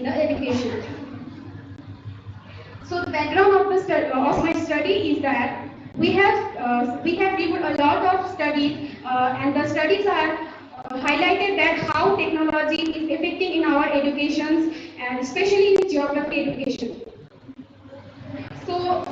in the education. So the background of my study is that we have reviewed a lot of studies, and the studies are highlighted that how technology is affecting in our educations, and especially in geography education. So,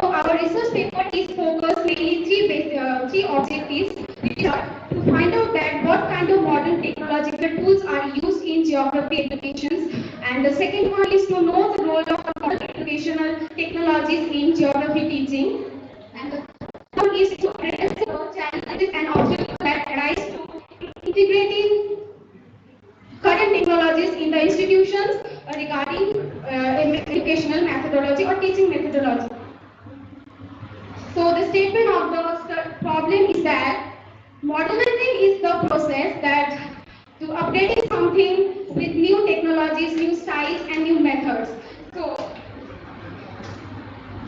our research paper is focused mainly three objectives, which are to find out that what kind of modern technological tools are used in geography educations, and the second one is to know the role of the modern educational technologies in geography teaching, and the third one is to address the challenges and obstacles that arise to integrating current technologies in the institutions regarding educational methodology or teaching methodology. So the statement of the problem is that modernizing is the process that to updating something with new technologies, new styles and new methods. So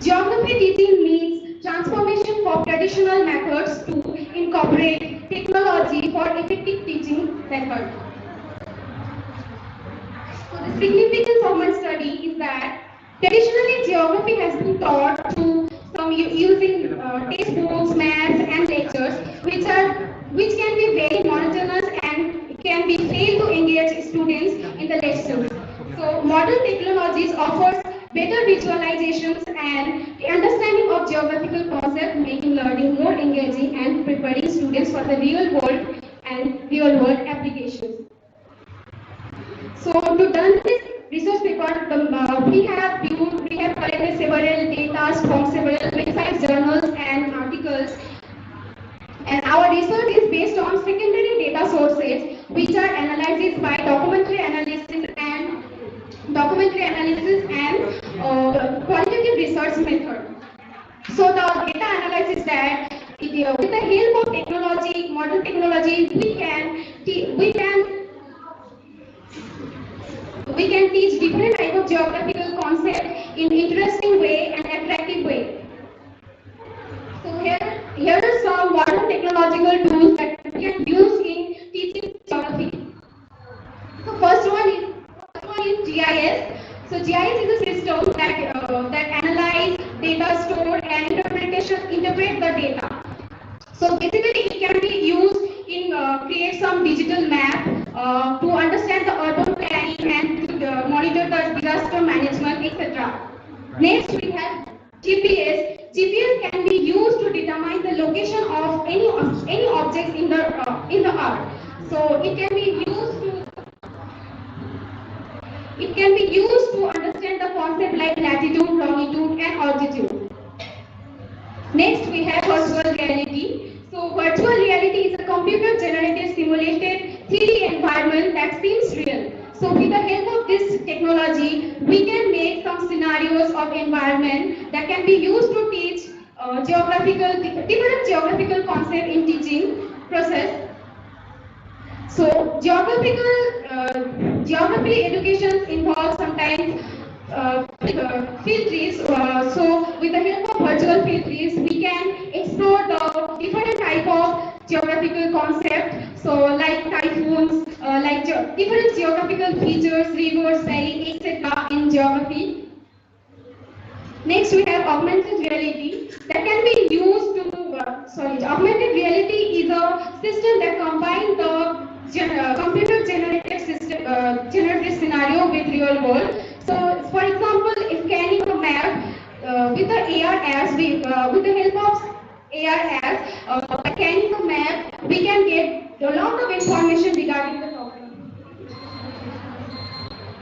geography teaching needs transformation for traditional methods to incorporate technology for effective teaching method. So the significance of my study is that traditionally geography has been taught to using textbooks, maths and lectures, which can be very monotonous and can be fail to engage students in the lessons. So modern technologies offers better visualizations and the understanding of geographical concepts, making learning more engaging and preparing students for the real world applications. So to done this research paper, we have collected several data from several websites, journals, and articles. And our research is based on secondary data sources, which are analyzed by documentary analysis and qualitative research method. So the data analysis that with the help of technology, modern technology, we can teach different type of geographical concept in interesting way and attractive way. So here are some modern technological tools that we can use in teaching geography. So first one is GIS. So GIS is a system that analyze data stored and interpret the data. So basically, it can be used in create some digital map to understand the urban planning and to monitor the disaster management, etc. Next, we have GPS. GPS can be used to determine the location of any objects in the earth. So it can be used to understand the concept like latitude, longitude, and altitude. Next, we have virtual reality. So, virtual reality is a computer-generated simulated 3D environment that seems real. So, with the help of this technology, we can make some scenarios of environment that can be used to teach different geographical concept in teaching process. So, geography education involves sometimes field trips. So, with the help of virtual field trips, we can explore the different type of geographical concept. So, like typhoons, different geographical features, rivers, valleys, etc. in geography. Next, we have augmented reality that can be used to. Augmented reality is a system that combines the computer-generated system, generated scenario with real world. So, for example, if scanning a map with the AR apps, with the help of AR apps, by scanning a map, we can get a lot of information regarding the topic.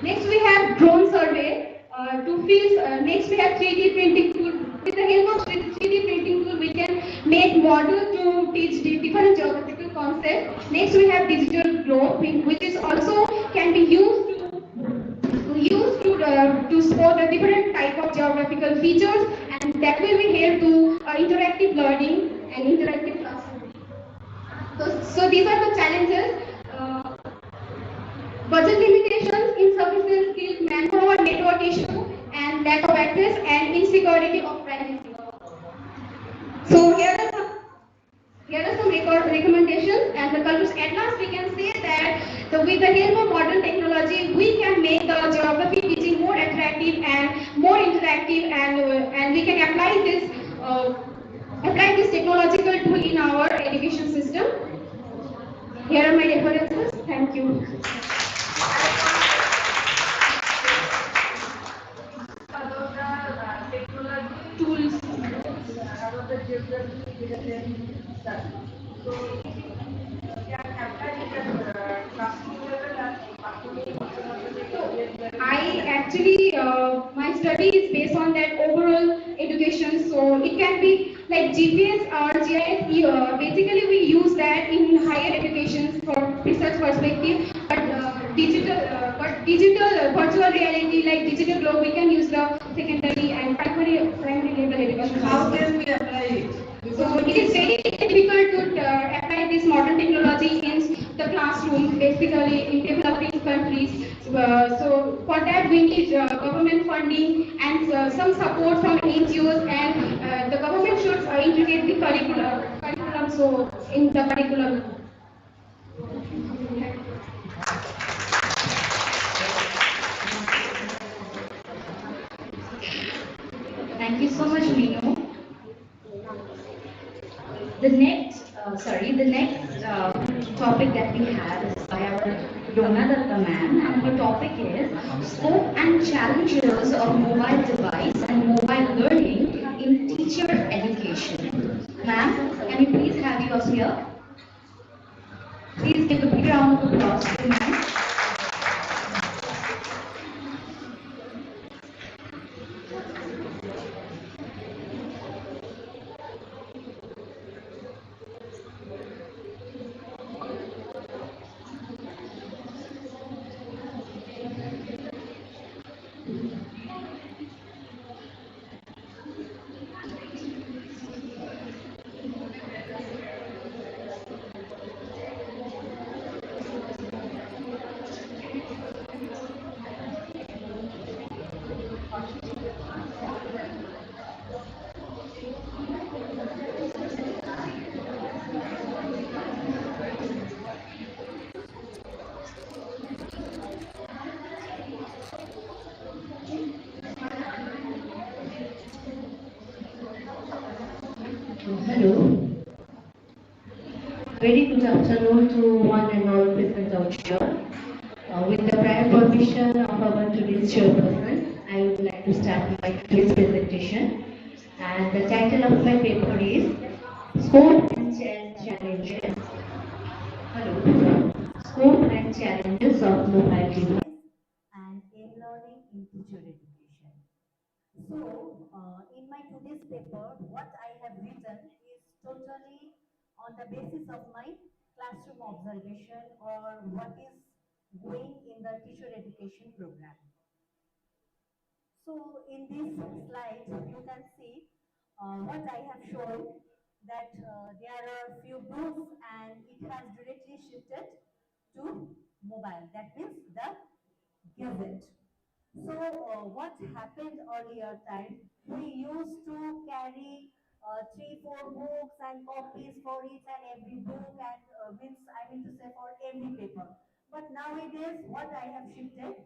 Next, we have drone survey. Next, we have 3D printing tool. With the help of 3D printing tool, we can make model to teach different geographical concepts. Next, we have digital globe, which is also can be used to support the different type of geographical features, and that will be help to interactive learning and interactive classroom. So these are the challenges. Budget limitations, insufficient skills, manpower, network issue, and lack of access, and insecurity of privacy. So here are some recommendations and the conclusion. At last, we can say that the with the help of modern technology, we can make the geography teaching more attractive and more interactive, and we can apply this technological tool in our education system. Here are my references. Thank you. About the technology tools, about the geography related stuff. So it can apply in the classroom level and I actually, my study is based on that overall education. So it can be like GPS or GIS. Basically, we use that in higher education for research perspective. But digital virtual reality like digital globe, we can use the secondary and primary level education. how can we apply it? So it is very difficult to apply this modern technology in the classroom, basically in developing countries. So for that we need government funding and some support from NGOs, and the government should integrate the curriculum so in the curriculum. Thank you so much, Minu. The next topic that we have is by our Donadatta ma'am, and her topic is scope and challenges of mobile device and mobile learning in teacher education. Ma'am, can we please have you up here? Please give a big round of applause to ma'am. Hello. Very good afternoon to one and all present out here. With the prior permission of our today's chairperson, I would like to start my today's presentation. And the title of my paper is Scope and Challenges. Hello. Scope and Challenges of Mobile Device and E-Learning in Teacher Education. So, in my today's paper, what I have written is totally on the basis of my classroom observation or what is going in the teacher education program. So, in this slide, you can see what I have shown that there are few books and it has directly shifted to mobile. That means the Govt. So what happened earlier time, we used to carry 3, 4 books and copies for each and every book and I mean to say for every paper. But nowadays what I have shifted,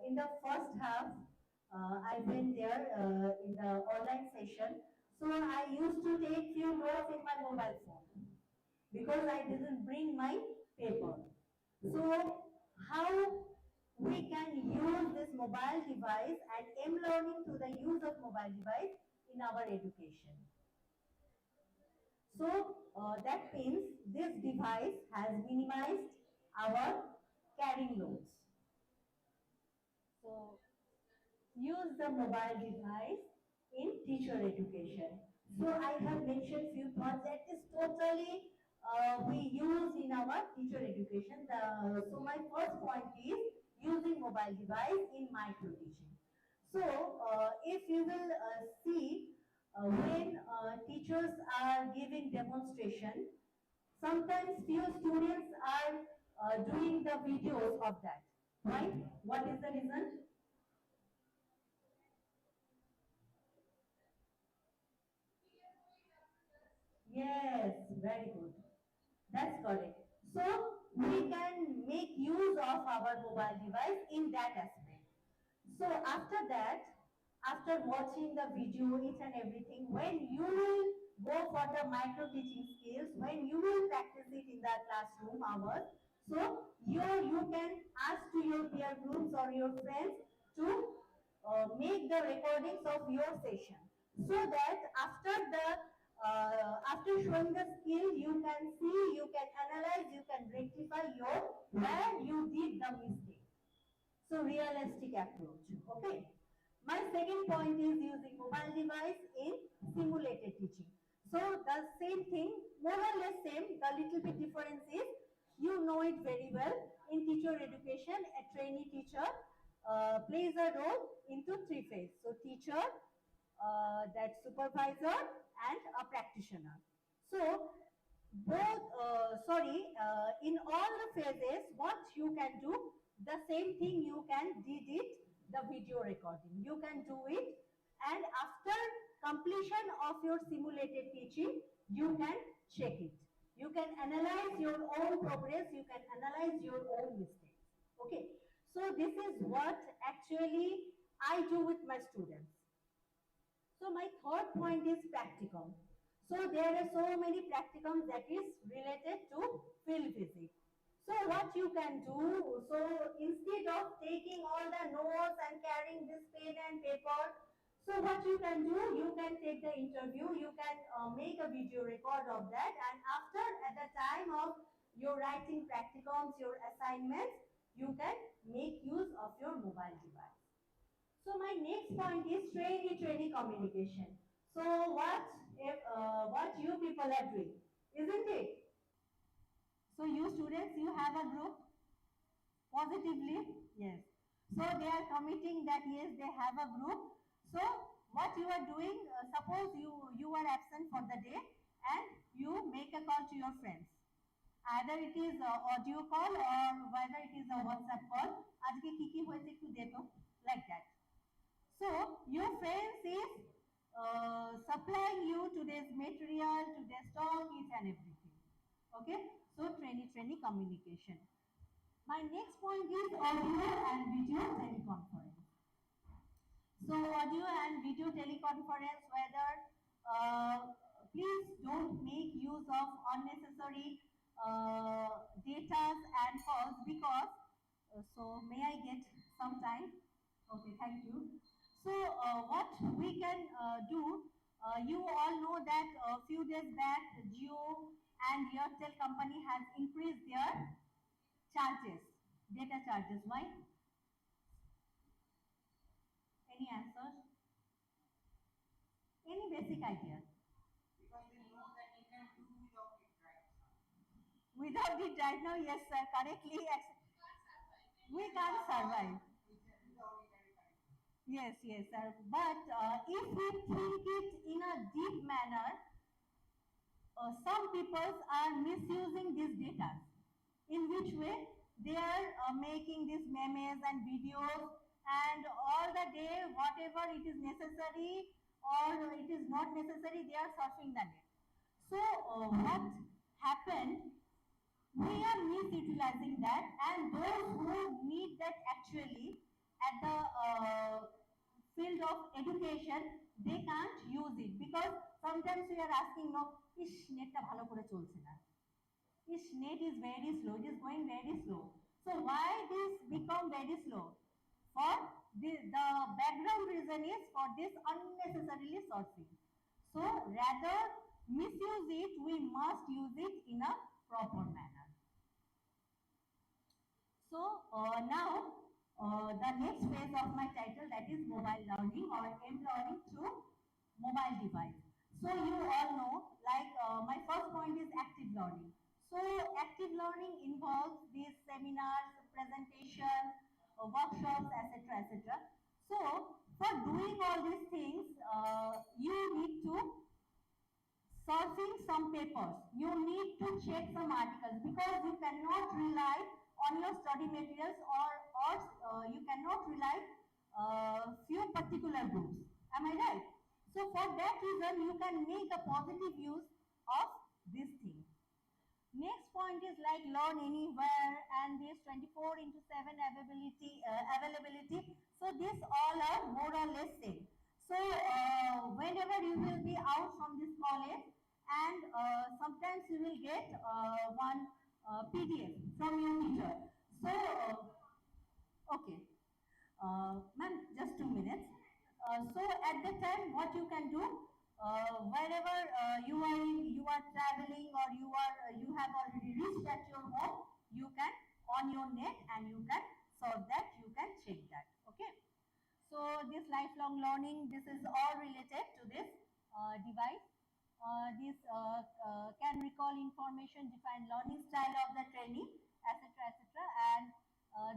in the first half, I went there in the online session. So I used to take few notes in my mobile phone because I didn't bring my paper. So how we can use this mobile device and M-learning to the use of mobile device in our education. So that means this device has minimized our carrying loads. So use the mobile device in teacher education. So I have mentioned few points that is totally we use in our teacher education. So my first point is using mobile device in micro teaching. So if you will see when teachers are giving demonstration, sometimes few students are doing the videos of that. Right? What is the reason? Yes, very good. That's correct. So we can make use of our mobile device in that aspect. So after that, after watching the video, each and everything, when you will go for the micro teaching skills, when you will practice it in the classroom hours, so you can ask to your peer groups or your friends to make the recordings of your session, so that after showing the skill, you can see, you can analyze, you can rectify your where you did the mistake. So realistic approach. Okay. My second point is using mobile device in simulated teaching. So the same thing, more or less same. The little bit difference is you know it very well. In teacher education, a trainee teacher plays a role into three phases. So teacher, that supervisor, and a practitioner. So in all the phases, what you can do, the same thing you can did it, the video recording. You can do it, and after completion of your simulated teaching, you can check it. You can analyze your own progress, you can analyze your own mistakes. Okay, so this is what actually I do with my students. So my third point is practicum. So there are so many practicums that is related to field visit. So what you can do, so instead of taking all the notes and carrying this pen and paper, so what you can do, you can take the interview, you can make a video record of that, and after, at the time of your writing practicums, your assignments, you can make use of your mobile device. So my next point is trainee communication. So what you people are doing, isn't it? So you students, you have a group positively, yes. So they are committing that yes, they have a group. So what you are doing? Suppose you are absent for the day and you make a call to your friends. Either it is a audio call or whether it is a WhatsApp call. আজকে কি কি হয়েছে একটু দে তো, like that. So your friends is supplying you today's material, today's talk, each and everything. Okay, so trainee communication. My next point is audio and video teleconference. So audio and video teleconference, whether please don't make use of unnecessary data and calls, because so may I get some time? Okay, thank you. So what we can do, you all know that a few days back Jio and Airtel company has increased their charges, data charges. Why? Any answers? Any basic idea? Because they know that you can do without it right now. Without it right now, yes sir, correctly. We can't survive. Yes, yes sir. But if we think it in a deep manner, some people are misusing these data. In which way? They are making these memes and videos, and all the day whatever it is necessary or it is not necessary, they are surfing the net. So what happened, we are misutilizing that, and those who need that actually at the field of education, they can't use it, because sometimes we are asking, no, ish net ta bhalo kore cholche na, ish net is very slow, it is going very slow. So why this become very slow? For the background reason is for this unnecessarily sourcing. So rather misuse it, we must use it in a proper manner. So now the next phase of my title, that is mobile learning or M-learning through mobile device. So you all know, like my first point is active learning. So active learning involves these seminars, presentations, workshops, etc., etc. So for doing all these things, you need to surfing some papers. You need to check some articles, because you cannot rely on your study materials, or you cannot rely few particular books. Am I right? So for that reason, you can make a positive use of this thing. Next point is like learn anywhere and this 24 into 7 availability. So this all are more or less same. So whenever you will be out from this college and sometimes you will get one PDF from your teacher. So okay. Ma'am, just 2 minutes. So at that time, what you can do, wherever you are traveling or you have already reached at your home, you can on your net and you can solve that. You can check that. Okay. So this lifelong learning, this is all related to this device. This can recall information, define learning style of the trainee, etc., etc. And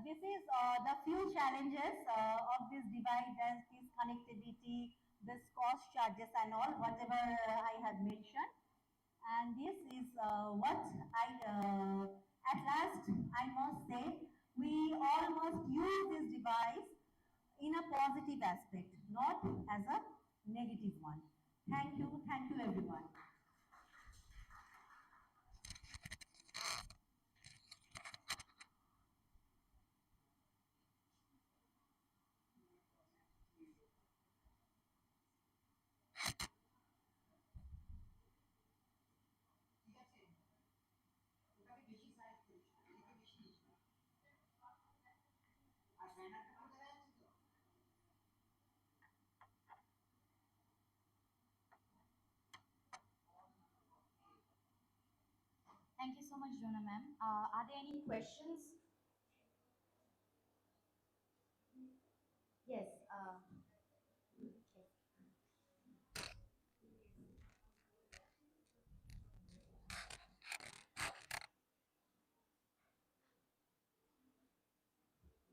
this is the few challenges of this device, as this connectivity, this cost charges and all, whatever I have mentioned. And this is what at last, I must say, we all must use this device in a positive aspect, not as a negative one. Thank you everyone. Thank you so much, Jonah ma'am. Are there any questions? Yes. Yes.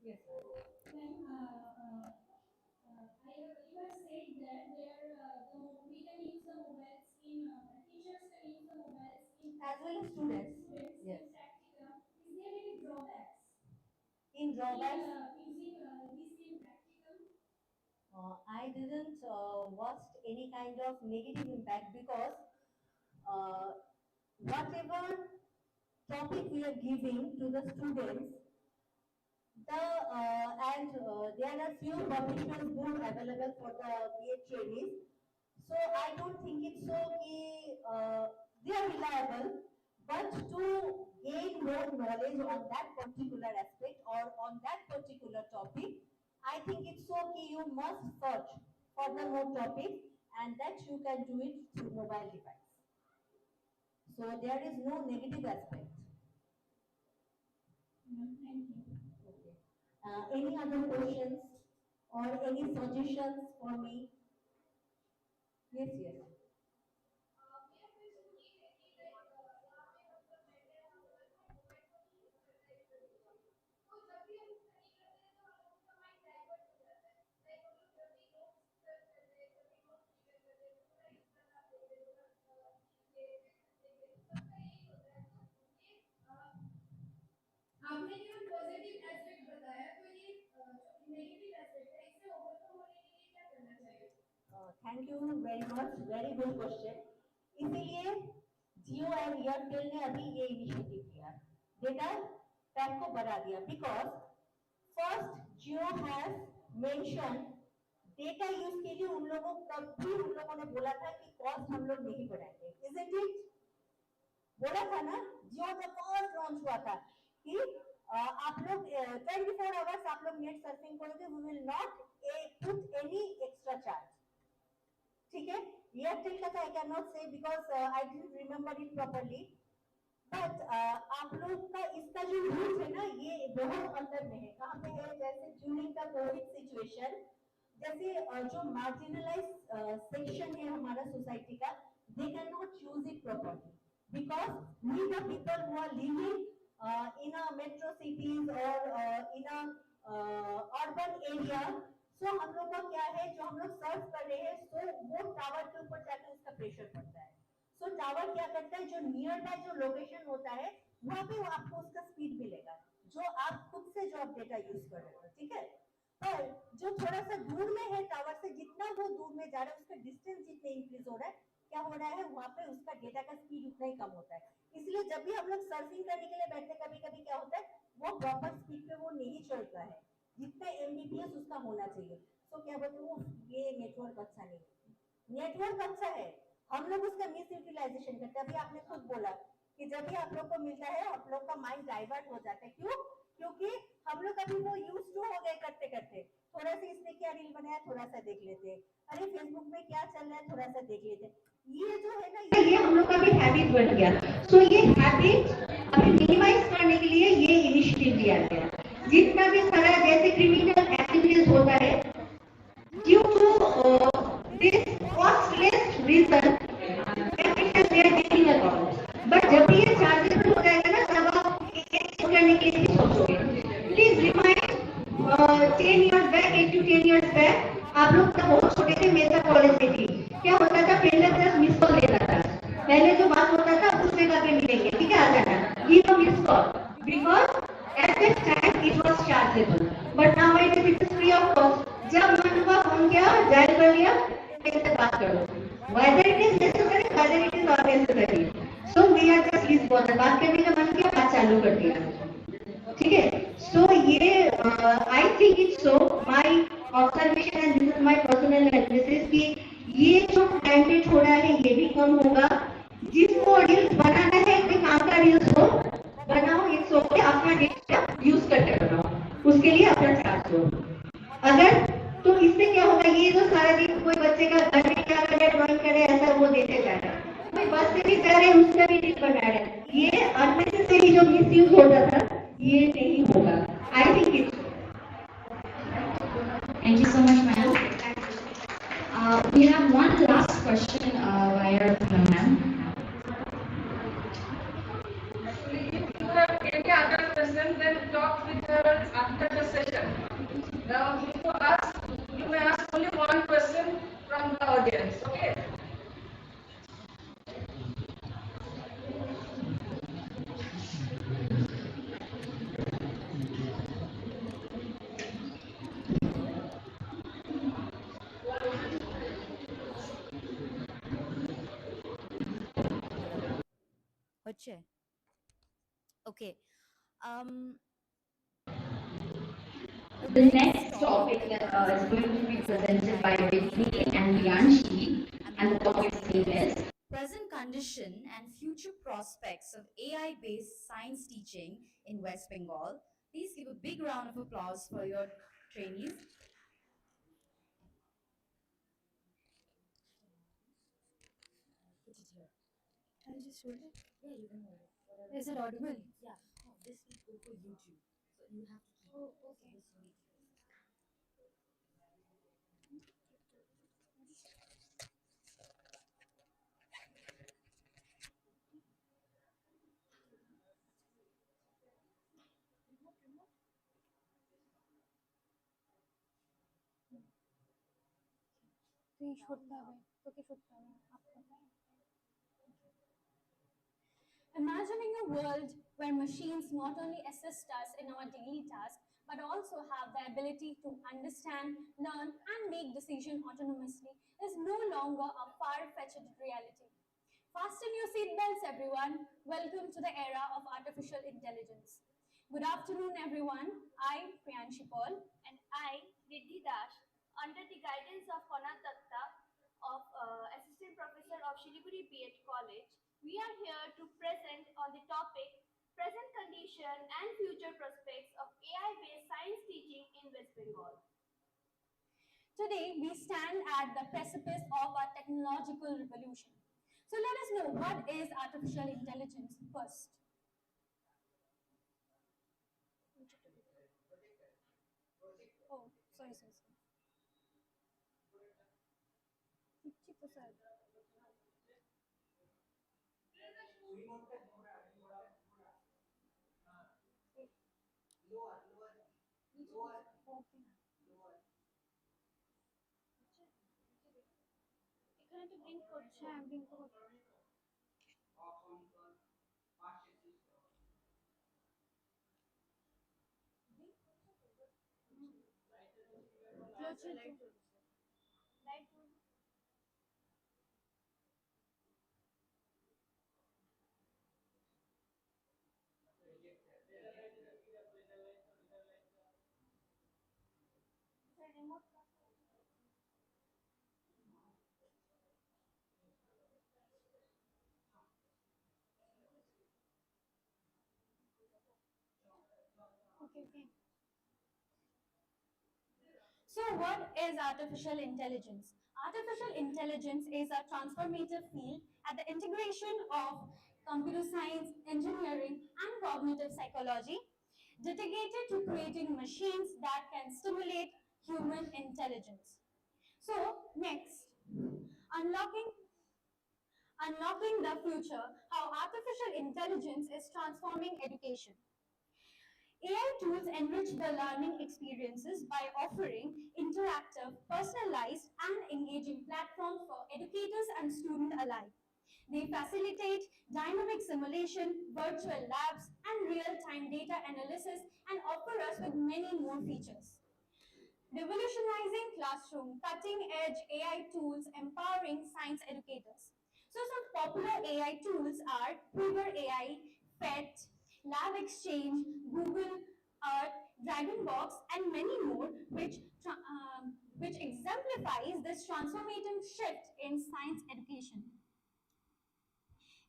Yes. Then you have said that we can use the mobiles in teachers can use the mobiles in As well as students. students Yes. in practicum. Is there any drawbacks In drawbacks, using this in practicum? I didn't watch any kind of negative impact because uh, whatever topic we are giving to the students, there are few professional books available for the B.Ed trainees. So I don't think it's so they are reliable, but to gain more knowledge on that particular aspect or on that particular topic, I think it's so key you must search for the more topics and that you can do it through mobile device. So there is no negative aspect. Thank you. Okay. Any other questions or any suggestions for me? Yes, yes. आपने केवल positive aspect बताया तो ये जो negative aspect है इसे overcome होने के लिए क्या करना चाहिए? Thank you very much, very good question. इसीलिए जियो एंड एयरटेल ने अभी ये इनिशिएटिव लिया, डेटा पैक को बढ़ा दिया, because first Jio has mention data use के लिए उन लोगों कभी उन लोगों ने बोला था कि कॉस्ट हम लोग नहीं बढ़ाएंगे, इजंट इट? बोला था ना जियो जब फर्स्ट लॉन्च हुआ था कि आप लोग 24 आवर्स आप लोग नेट सर्फिंग करोगे, we will not put any extra charge. ठीक है, एयरटेल का था I can not say because I didn't remember it properly, but आप लोग का इसका जो रूट है ना ये बहुत अंदर में है। कहाँ पे है? जैसे ड्यूरिंग द कोविड सिचुएशन, जैसे जो मार्जिनलाइज सेक्शन है हमारा सोसाइटी का, they can not use it properly because we the people who are living in a metro cities or in a urban area, so हम लोग का क्या है जो हम लोग सर्व कर रहे हैं, so वो टावर के ऊपर जाकर उसका प्रेशर पड़ता है। सो टावर क्या करता है, जो नियर बाय जो लोकेशन होता है वहां पे आपको उसका स्पीड मिलेगा जो आप खुद से जो आप डेटा यूज कर रहे हो। ठीक है, पर जो थोड़ा सा दूर में है टावर से, जितना वो दूर में जा रहा है उसका डिस्टेंस जितने इंक्रीज हो रहा है, क्या हो रहा है वहाँ पे उसका डेटा का स्पीड उतना ही कम होता है। इसलिए जब भी हम लोग सर्फिंग करने के लिए बैठते कभी कभी क्या होता है वो प्रॉपर स्पीड पे वो नहीं चलता है जितने एमबीपीएस उसका होना चाहिए। तो क्या बोलते वो ये नेटवर्क अच्छा नहीं है। नेटवर्क अच्छा है, हम लोग उसका मिस यूटिलाइजेशन करते हैं। अभी आपने खुद बोला कि जब भी आप लोग को मिलता है आप लोग का माइंड डाइवर्ट हो जाता है। क्यों? क्योंकि हम लोग अभी वो यूज टू हो गए करते करते, थोड़ा सा इसने क्या रील बनाया थोड़ा सा देख लेते, अरे फेसबुक में क्या चल रहा है थोड़ा सा देख लेते। ये जो है ना ये हम लोग का भी हैबिट बन गया। सो ये हैबिट अभी मिनिमाइज करने के लिए ये इनिशिएटिव लिया गया। जितना भी सारा जैसे क्रिमिनल एक्टिविटीज होता है due to this costless reason capital they are getting a lot. But जब भी ये चार्जेबल हो जाएगा ना तब आप करने के लिए भी सोचोगे। Please remind 10 years back 8 to 10 years back आप लोग तब बहुत छोटे थे। मेरा कॉलेज में थी क्या होता था पहले बस मिस कॉल लेना था। पहले जो बात होता था पूछने का भी मिलेंगे ठीक है आ जाना give a miss call because at that time it was chargeable but now it is free of cost. जब मन हुआ फोन किया डायल कर लिया कैसे बात करो whether it is necessary whether it is not necessary so we are just least bothered बात करने का मन किया बात चालू कर दिया ठीक है। सो ये I think it's so my observation and this is my personal analysis कि ये जो टाइम पे छोड़ा है ये भी कम होगा। जिसको रील्स बनाना है कोई काम का रील्स हो बनाओ इट्स ओके अपना डेटा यूज करके बनाओ उसके लिए अपना चार्ज दो। अगर तो इससे क्या होगा ये जो सारा दिन कोई बच्चे का घर में क्या करे ड्राइंग करे ऐसा वो देते जा रहा है कोई बस से भी जा रहे हैं उसका भी रील बना रहे हैं ये अननेसेसरी जो मिस यूज होता था ये नहीं होगा। I think it's Thank you so much, ma'am. We have one last question via ma'am. Actually, if you have any other question, then talk with her after the session. Now, if you ask, you may ask only one question from the audience. Okay? হচ্ছে ওকে the The next next topic topic is is going going to to be be presented presented by by Vipin Vipin and and Yanshi, Yanshi, and the and the topic topic is is present condition and future prospects of AI-based science teaching in West Bengal. Please give a big round of applause for your trainees. Put it here. Can I just hold it? Yeah, you can hold it. Is it audible? Yeah. Oh, this will go for YouTube. So you have to keep it. Okay. This will be Imagining a world where machines not only assist us in our daily tasks, but also have the ability to understand, learn, and make decisions autonomously is no longer a far-fetched reality. Fasten your seatbelts, everyone. Welcome to the era of artificial intelligence. Good afternoon, everyone. I, Priyanshi Paul, and I, Riddhi Dash, under the guidance of Konat Datta, of Assistant Professor of Siliguri B.Ed College, we are here to present on the topic present condition and future prospects of AI-based science teaching in West Bengal. Today, we stand at the precipice of a technological revolution. So let us know what is artificial intelligence first. Oh, sorry. এখানে তো blink করছে হ্যাঁ blink করছে light remote. Okay, okay. So, what is artificial intelligence? Artificial intelligence is a transformative field at the integration of computer science, engineering, and cognitive psychology, dedicated to creating machines that can stimulate human intelligence. So, next, unlocking unlocking the future, how artificial intelligence is transforming education. AI tools enrich the learning experiences by offering interactive, personalized, and engaging platforms for educators and students alike. They facilitate dynamic simulation, virtual labs, and real-time data analysis and offer us with many more features. Revolutionizing classroom, cutting-edge AI tools empowering science educators. So some popular AI tools are Quiver AI, PET, Lab Exchange, Google Earth, Dragonbox, and many more, which exemplifies this transformative shift in science education.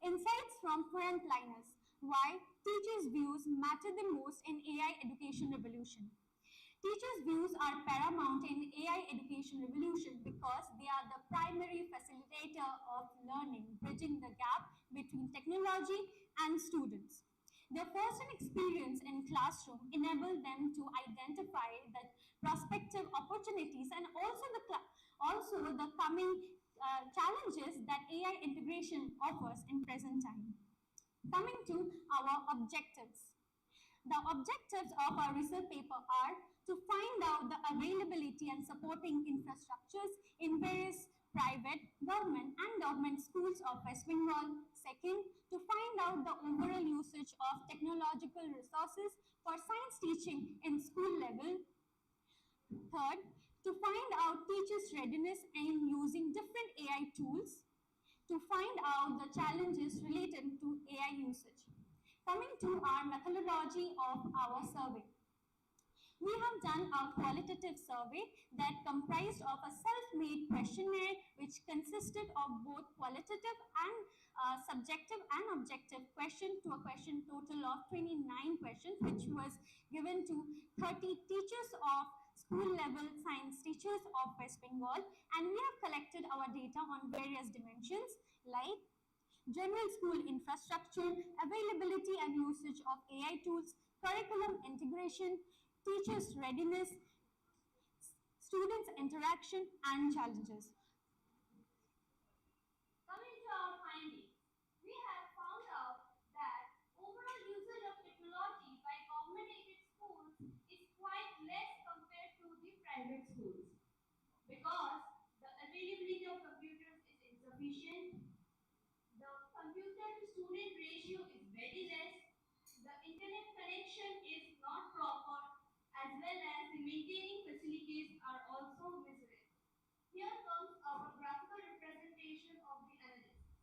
Insights from frontliners. Why teachers' views matter the most in AI education revolution. Teachers' views are paramount in AI education revolution because they are the primary facilitator of learning, bridging the gap between technology and students. Their first-hand experience in classroom enable them to identify the prospective opportunities and also the coming challenges that AI integration offers in present time. Coming to our objectives. The objectives of our research paper are to find out the availability and supporting infrastructures in various private, government, and government schools of West Bengal. Second, to find out the overall usage of technological resources for science teaching in school level. Third, to find out teachers' readiness in using different AI tools. To find out the challenges related to AI usage. Coming to our methodology of our survey. We have done a qualitative survey that comprised of a self-made questionnaire which consisted of both qualitative and subjective and objective question to a question total of 29 questions which was given to 30 teachers of school level science teachers of West Bengal, and we have collected our data on various dimensions like general school infrastructure, availability and usage of AI tools, curriculum integration, teachers' readiness, students' interaction, and challenges. Coming to our findings, we have found out that overall usage of technology by government-aided schools is quite less compared to the private schools because the availability of computers is insufficient, the computer to student ratio is very less, the internet connection is not proper, as well as the maintaining facilities are also miserable. Here comes our graphical representation of the analysis.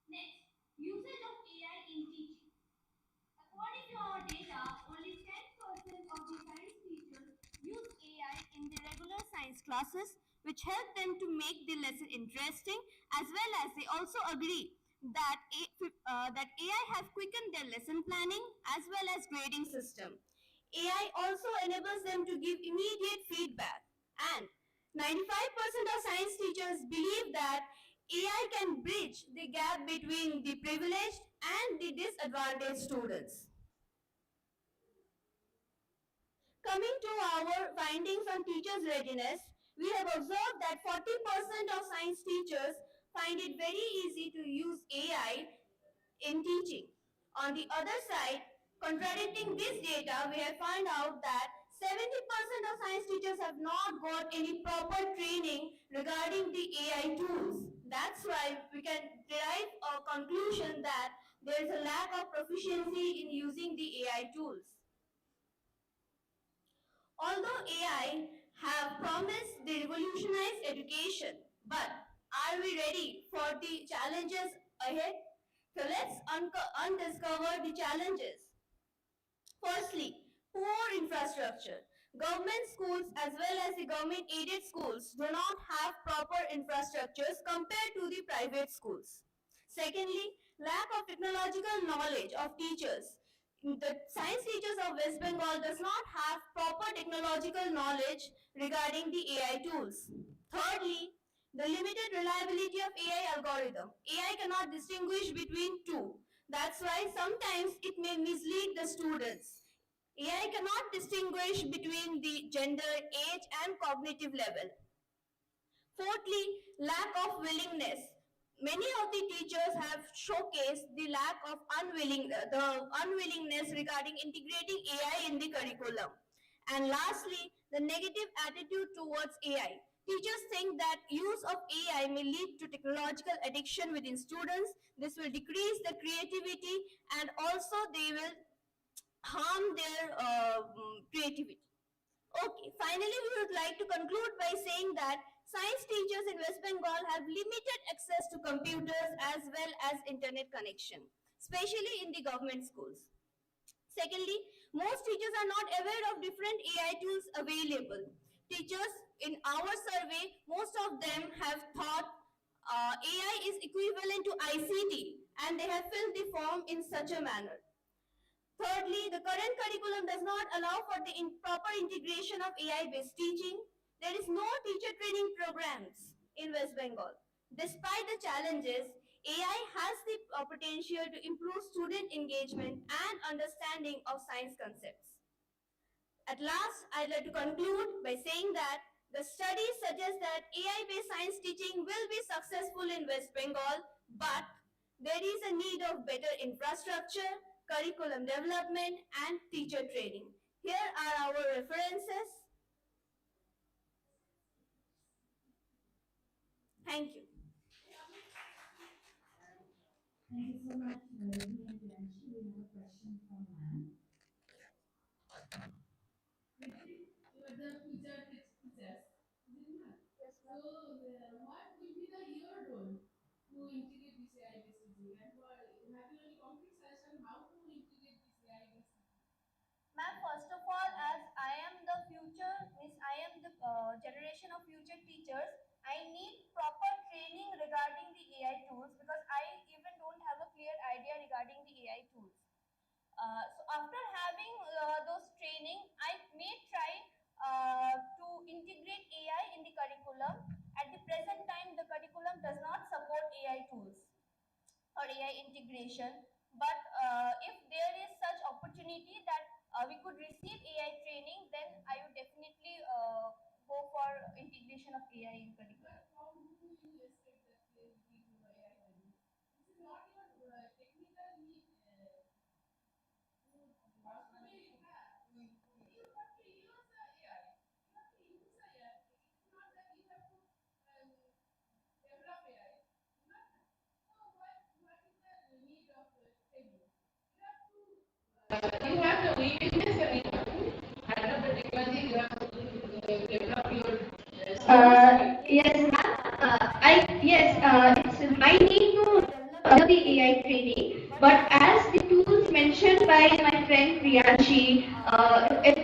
Next, usage of AI in teaching. According to our data, only 10% of the science teachers use AI in the regular science classes, which help them to make the lesson interesting, as well as they also agree that, that AI have quickened their lesson planning as well as grading system. AI also enables them to give immediate feedback, and 95% of science teachers believe that AI can bridge the gap between the privileged and the disadvantaged students. Coming to our findings on teachers' readiness, we have observed that 40% of science teachers find it very easy to use AI in teaching. On the other side, contradicting this data, we have found out that 70% of science teachers have not got any proper training regarding the AI tools. That's why we can derive a conclusion that there is a lack of proficiency in using the AI tools. Although AI have promised to revolutionize education, but are we ready for the challenges ahead? So let's undiscover the challenges. Firstly, Poor infrastructure. Government schools as well as the government aided schools do not have proper infrastructures compared to the private schools. Secondly, lack of technological knowledge of teachers. The science teachers of West Bengal does not have proper technological knowledge regarding the AI tools. Thirdly, the limited reliability of AI algorithm. AI cannot distinguish between two. That's why sometimes it may mislead the students. AI cannot distinguish between the gender, age, and cognitive level. Fourthly, lack of willingness. Many of the teachers have showcased the lack of unwillingness regarding integrating AI in the curriculum. And lastly, the negative attitude towards AI. Teachers think that use of AI may lead to technological addiction within students. This will decrease the creativity and also they will harm their creativity. Okay, finally, we would like to conclude by saying that science teachers in West Bengal have limited access to computers as well as internet connection, especially in the government schools. Secondly, most teachers are not aware of different AI tools available. Teachers, in our survey, most of them have thought AI is equivalent to ICT and they have filled the form in such a manner. Thirdly, the current curriculum does not allow for the proper integration of AI-based teaching. There is no teacher training programs in West Bengal. Despite the challenges, AI has the potential to improve student engagement and understanding of science concepts. At last, I'd like to conclude by saying that the studies suggest that AI-based science teaching will be successful in West Bengal, but there is a need of better infrastructure, curriculum development, and teacher training. Here are our references. Thank you. Thank you so much, Vipin and Priyanshi. We have a question from Nath. You are the future teachers, is it not? So, what will be your role to integrate this AI-based teaching? And have you any concrete suggestion how to integrate this AI-based teaching? Ma'am, first of all, as I am the future, means I am the generation of future teachers, I need proper training regarding the AI tools because I even don't have a clear idea regarding the AI tools. So after having those training, I may try to integrate AI in the curriculum. At the present time, the curriculum does not support AI tools or AI integration. But if there is such opportunity that we could receive AI training, then I would definitely go for integration of AI in curriculum. How do you expect that they will give you AI training? This is not your technical need. Actually, you have to use the AI. You have to use the AI. It's not that you have to develop AI. Not, so what is the need of training? You have to. You have the willingness and you have to adapt the technology. You have to develop your Yes, ma'am. It's my need to develop the AI training, but as the tools mentioned by my friend Priyanshi,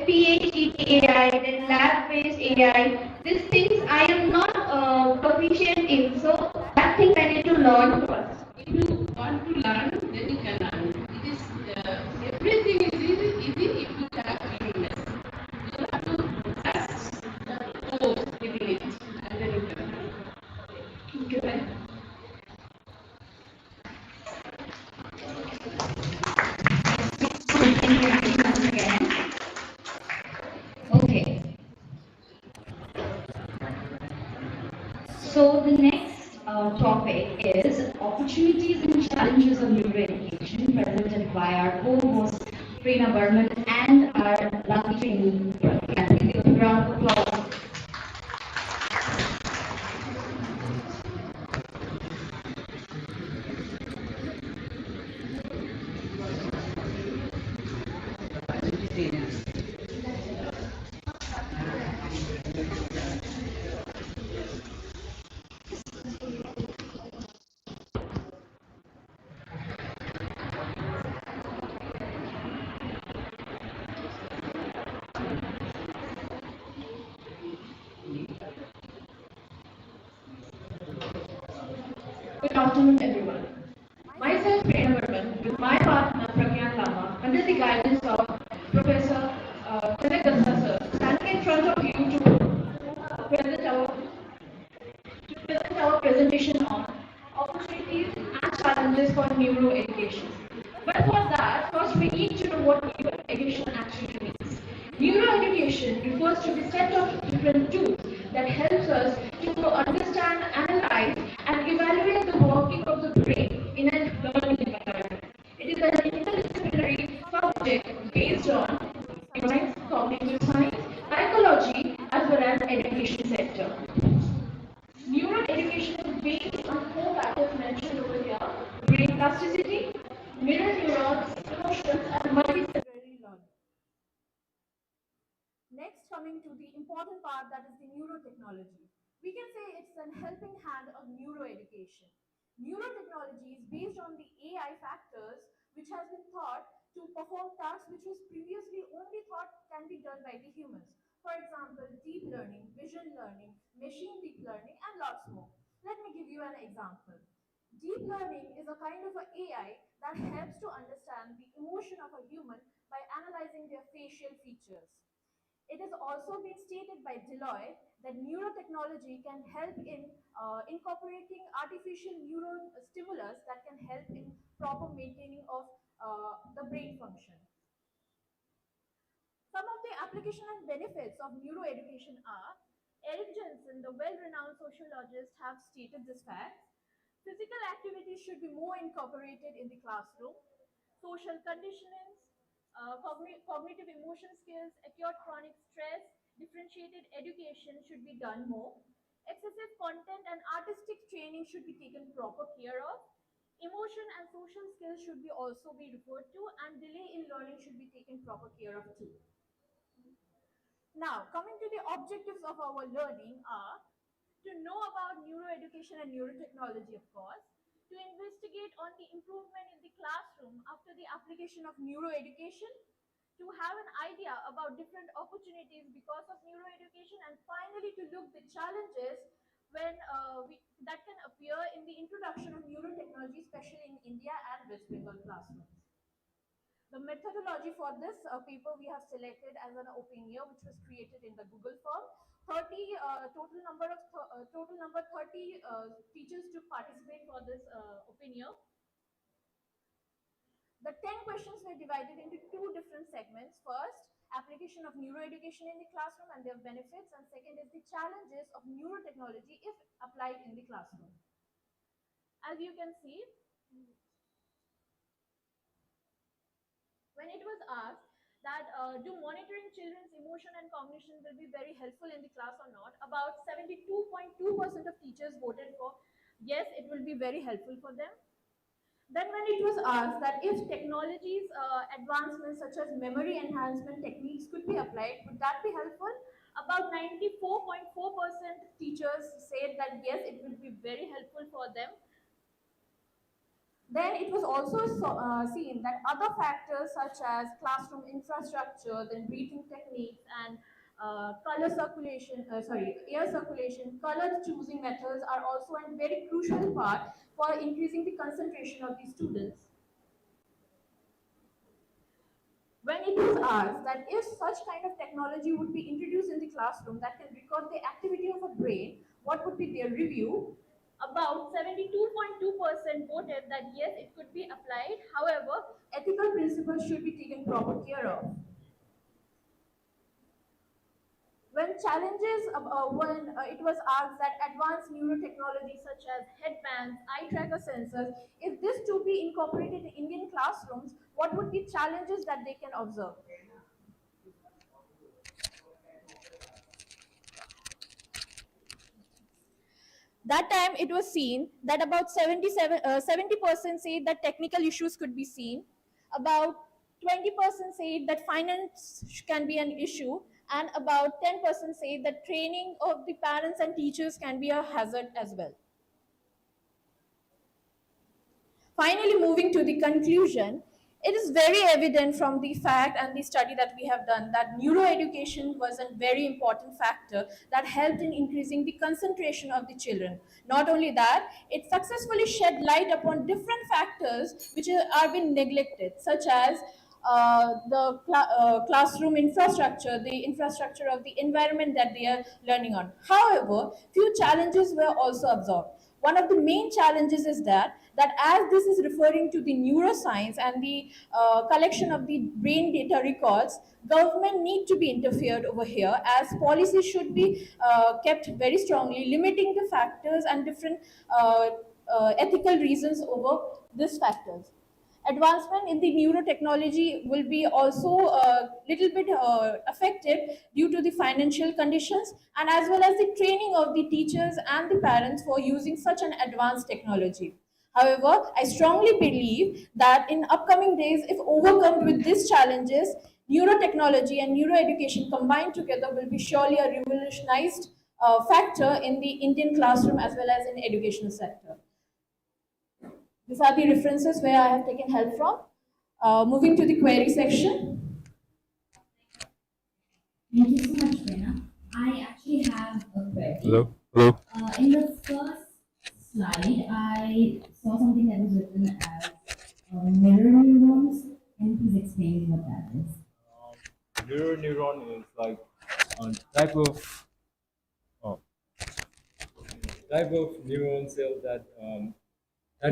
PhD AI, then lab-based AI, these things I am not proficient in, so that thing I need to learn first. if you want to learn, then you can learn. It is everything is easy if you have willingness. You have to just go within it, and then you can learn. Thank you, ma'am. Thank you once again. Okay, so the next topic is opportunities and challenges of rural education presented by our co-host Prina Burman and our lucky trainee. Can we give a round of applause? Good afternoon, everyone. Myself, Prerna Burman, with my partner Pragyan Lama, under the guidance of Professor Sir, standing in front of you to present our presentation on opportunities and challenges for neuroeducation. But for that, first we need to know what neuroeducation actually means. Neuroeducation refers to the set of different tools that helps us to understand, analyze, and evaluate the working of the brain in a learning environment. It is an interdisciplinary subject based on neuroscience, cognitive science, psychology, as well as education sector. Neuroeducation is based on four factors mentioned over here: brain plasticity, mirror neurons, emotions, and multisensory learning. Next, coming to the important part, that is the neurotechnology. We can say it's an helping hand of neuroeducation. Neurotechnology is based on the AI factors which has been thought to perform tasks which was previously only thought can be done by the humans. For example, deep learning, vision learning, machine deep learning, and lots more. Let me give you an example. Deep learning is a kind of an AI that helps to understand the emotion of a human by analyzing their facial features. It has also been stated by Deloitte that neurotechnology can help in incorporating artificial neural stimulus that can help in proper maintaining of the brain function. Some of the application and benefits of neuroeducation are: Eric Jensen, the well-renowned sociologist, have stated this fact. Physical activities should be more incorporated in the classroom. Social conditionings, cognitive emotion skills, acute chronic stress, differentiated education should be done more. Excessive content and artistic training should be taken proper care of. Emotion and social skills should be also be referred to, and delay in learning should be taken proper care of too. Now, coming to the objectives of our learning are to know about neuroeducation and neurotechnology, of course, to investigate on the improvement in the classroom after the application of neuroeducation, to have an idea about different opportunities because of neuroeducation, and finally to look the challenges that can appear in the introduction of neurotechnology, especially in India and West Bengal classrooms. The methodology for this paper we have selected as an opinion which was created in the Google form. 30 total number 30 teachers to participate for this opinion. The 10 questions were divided into two different segments. First, application of neuroeducation in the classroom and their benefits, and second is the challenges of neurotechnology if applied in the classroom. As you can see, when it was asked that do monitoring children's emotion and cognition will be very helpful in the class or not, about 72.2% of teachers voted for yes, it will be very helpful for them. Then when it was asked that if technologies advancements such as memory enhancement techniques could be applied, would that be helpful? About 94.4% teachers said that yes, it will be very helpful for them. Then it was also seen that other factors such as classroom infrastructure, then breathing techniques, and air circulation, color choosing methods are also a very crucial part for increasing the concentration of the students. When it was asked that if such kind of technology would be introduced in the classroom that can record the activity of a brain, what would be their review? About 72.2% voted that yes, it could be applied. However, ethical principles should be taken proper care of. When it was asked that advanced neurotechnology such as headbands, eye tracker sensors, if this to be incorporated in Indian classrooms, what would be challenges that they can observe? That time it was seen that about 70% say that technical issues could be seen, about 20% say that finance can be an issue, and about 10% say that training of the parents and teachers can be a hazard as well. Finally, moving to the conclusion, It is very evident from the fact and the study that we have done that neuroeducation was a very important factor that helped in increasing the concentration of the children. Not only that, it successfully shed light upon different factors which are being neglected, such as classroom infrastructure, the infrastructure of the environment that they are learning on. However, few challenges were also observed. One of the main challenges is that as this is referring to the neuroscience and the collection of the brain data records, government need to be interfered over here, as policy should be kept very strongly, limiting the factors and different ethical reasons over these factors. Advancement in the neurotechnology will be also a little bit affected due to the financial conditions and as well as the training of the teachers and the parents for using such an advanced technology. However, I strongly believe that in upcoming days, if overcome with these challenges, neurotechnology and neuroeducation combined together will be surely a revolutionized factor in the Indian classroom as well as in educational sector. These are the references where I have taken help from. Moving to the query section. Thank you so much, Prerna. I actually have a query. Hello? Hello? In the first slide, I saw something that was written as mirror neurons. Can you please explain what that is? Mirror neuron is like a oh, type of neuron cell that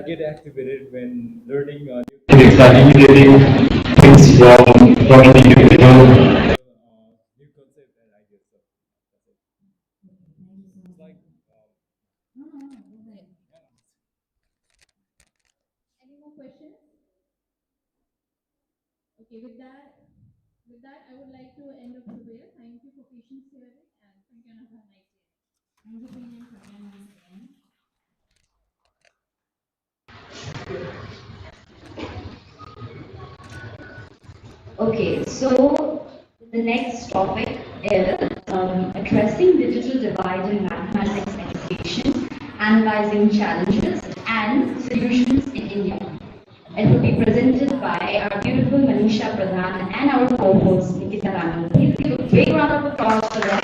get activated when learning new things, like imitating things from any new concept and ideas. So that's it. It's like Any more questions? Okay, with that, I would like to end up here. Thank you for patience hearing, and thank you and have a nice day. Thank you for your time once again. Okay, so the next topic is addressing digital divide in mathematics education, analyzing challenges and solutions in India. It will be presented by our beautiful Manisha Pradhan and our co-host Nikita Rana. Please give a big round of applause for them.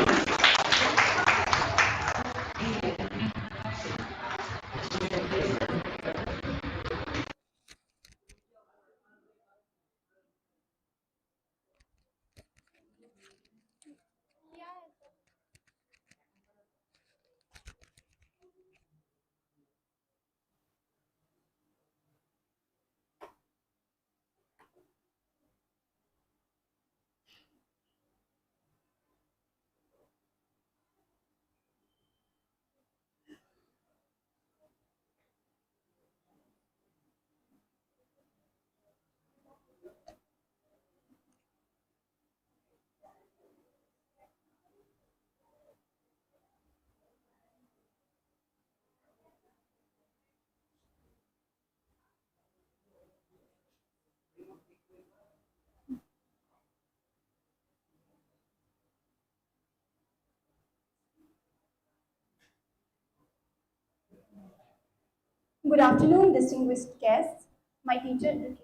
Good afternoon, distinguished guests. My teacher.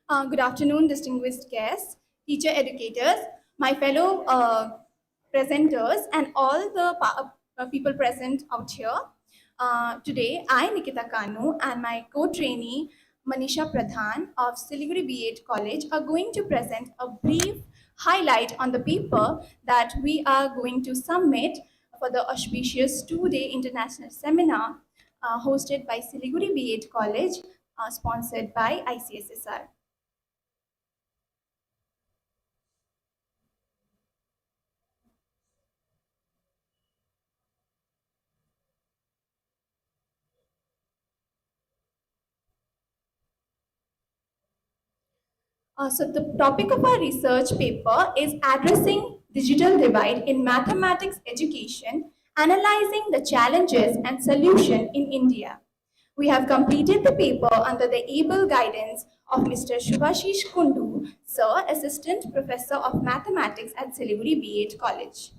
Good afternoon, distinguished guests, teacher educators, my fellow presenters, and all the people present out here. Today, I, Nikita Kanu, and my co-trainee, Manisha Pradhan of Siliguri B.Ed College are going to present a brief highlight on the paper that we are going to submit for the auspicious two-day international seminar hosted by Siliguri B.Ed College, sponsored by ICSSR. So the topic of our research paper is addressing digital divide in mathematics education, analyzing the challenges and solution in India. We have completed the paper under the able guidance of Mr. Shubhashish Kundu, Sir, Assistant Professor of Mathematics at Siliguri B.Ed College.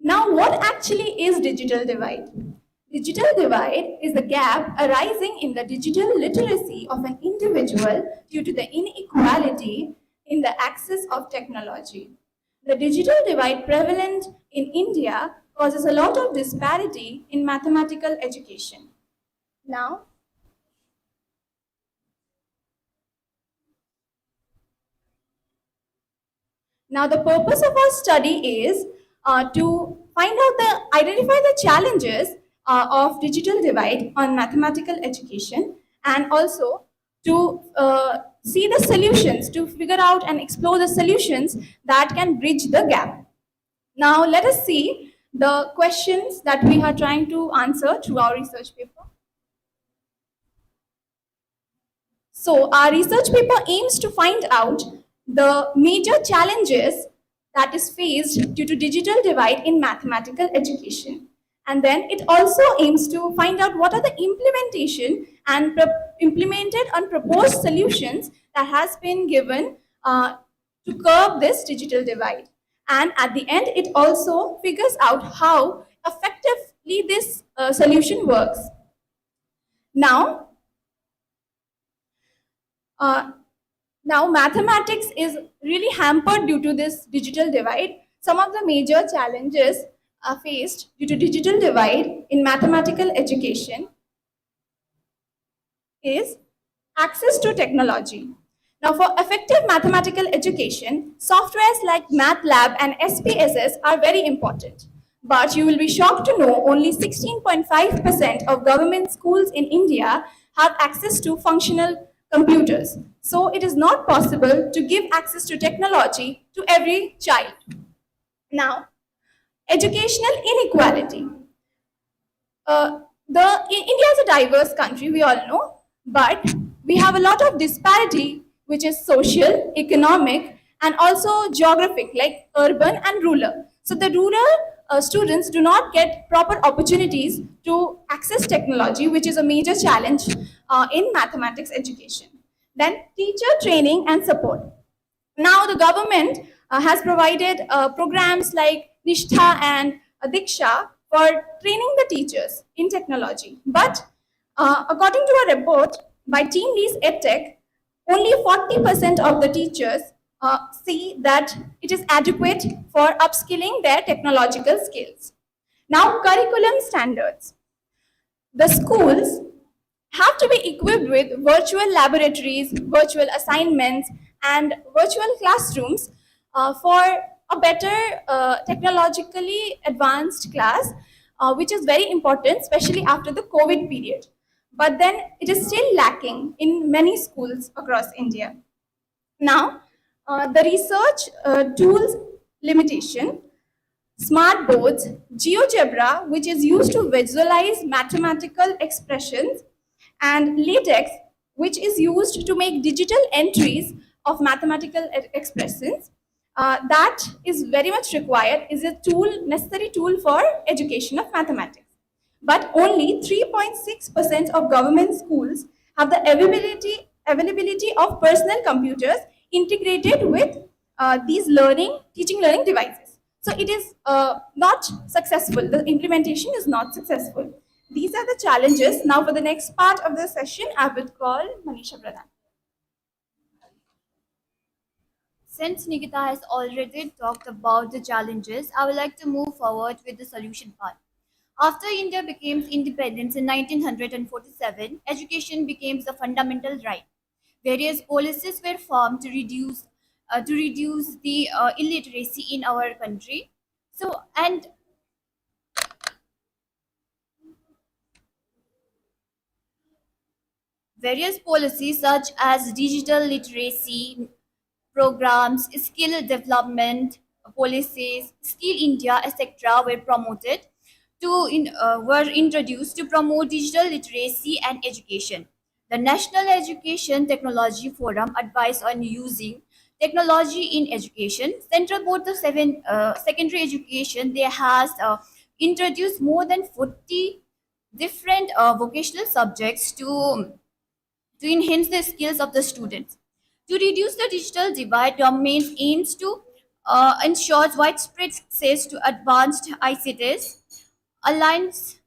Now, what actually is digital divide? Digital divide is the gap arising in the digital literacy of an individual due to the inequality in the access of technology. The digital divide prevalent in India causes a lot of disparity in mathematical education. Now, the purpose of our study is to identify the challenges of digital divide on mathematical education, and also to see the solutions, to figure out and explore the solutions that can bridge the gap. Now, let us see the questions that we are trying to answer through our research paper. So, our research paper aims to find out the major challenges that is faced due to digital divide in mathematical education. And then it also aims to find out what are the implementation and implemented and proposed solutions that has been given to curb this digital divide. And at the end, it also figures out how effectively this solution works. Now, mathematics is really hampered due to this digital divide. Some of the major challenges are faced due to digital divide in mathematical education is access to technology. Now, for effective mathematical education, softwares like MATLAB and SPSS are very important. But you will be shocked to know only 16.5% of government schools in India have access to functional computers. So it is not possible to give access to technology to every child. Now, educational inequality. India is a diverse country, we all know, but we have a lot of disparity, which is social, economic, and also geographic, like urban and rural. So the rural students do not get proper opportunities to access technology, which is a major challenge in mathematics education. Then teacher training and support. Now the government has provided programs like Nishtha and Diksha for training the teachers in technology. But according to a report by Team Lease EdTech, only 40% of the teachers see that it is adequate for upskilling their technological skills. Now, curriculum standards. The schools have to be equipped with virtual laboratories, virtual assignments, and virtual classrooms for a better technologically advanced class, which is very important, especially after the COVID period. But then it is still lacking in many schools across India. Now, the research tools limitation, smart boards, GeoGebra, which is used to visualize mathematical expressions, and LaTeX, which is used to make digital entries of mathematical expressions. That is very much required, is a necessary tool for education of mathematics. But only 3.6% of government schools have the availability of personal computers integrated with these teaching learning devices. So it is not successful. The implementation is not successful. These are the challenges. Now for the next part of the session, I would call Manisha Pradhan. Since Nikita has already talked about the challenges, I would like to move forward with the solution part. After India became independent in 1947, education became the fundamental right. Various policies were formed to reduce the illiteracy in our country. And various policies such as digital literacy programs, skill development policies, Skill India, etc., were introduced to promote digital literacy and education. The National Education Technology Forum advised on using technology in education. Central Board of Secondary Education, they has introduced more than 40 different vocational subjects to enhance the skills of the students. To reduce the digital divide, government aims to ensures widespread access to advanced ICTs, aligns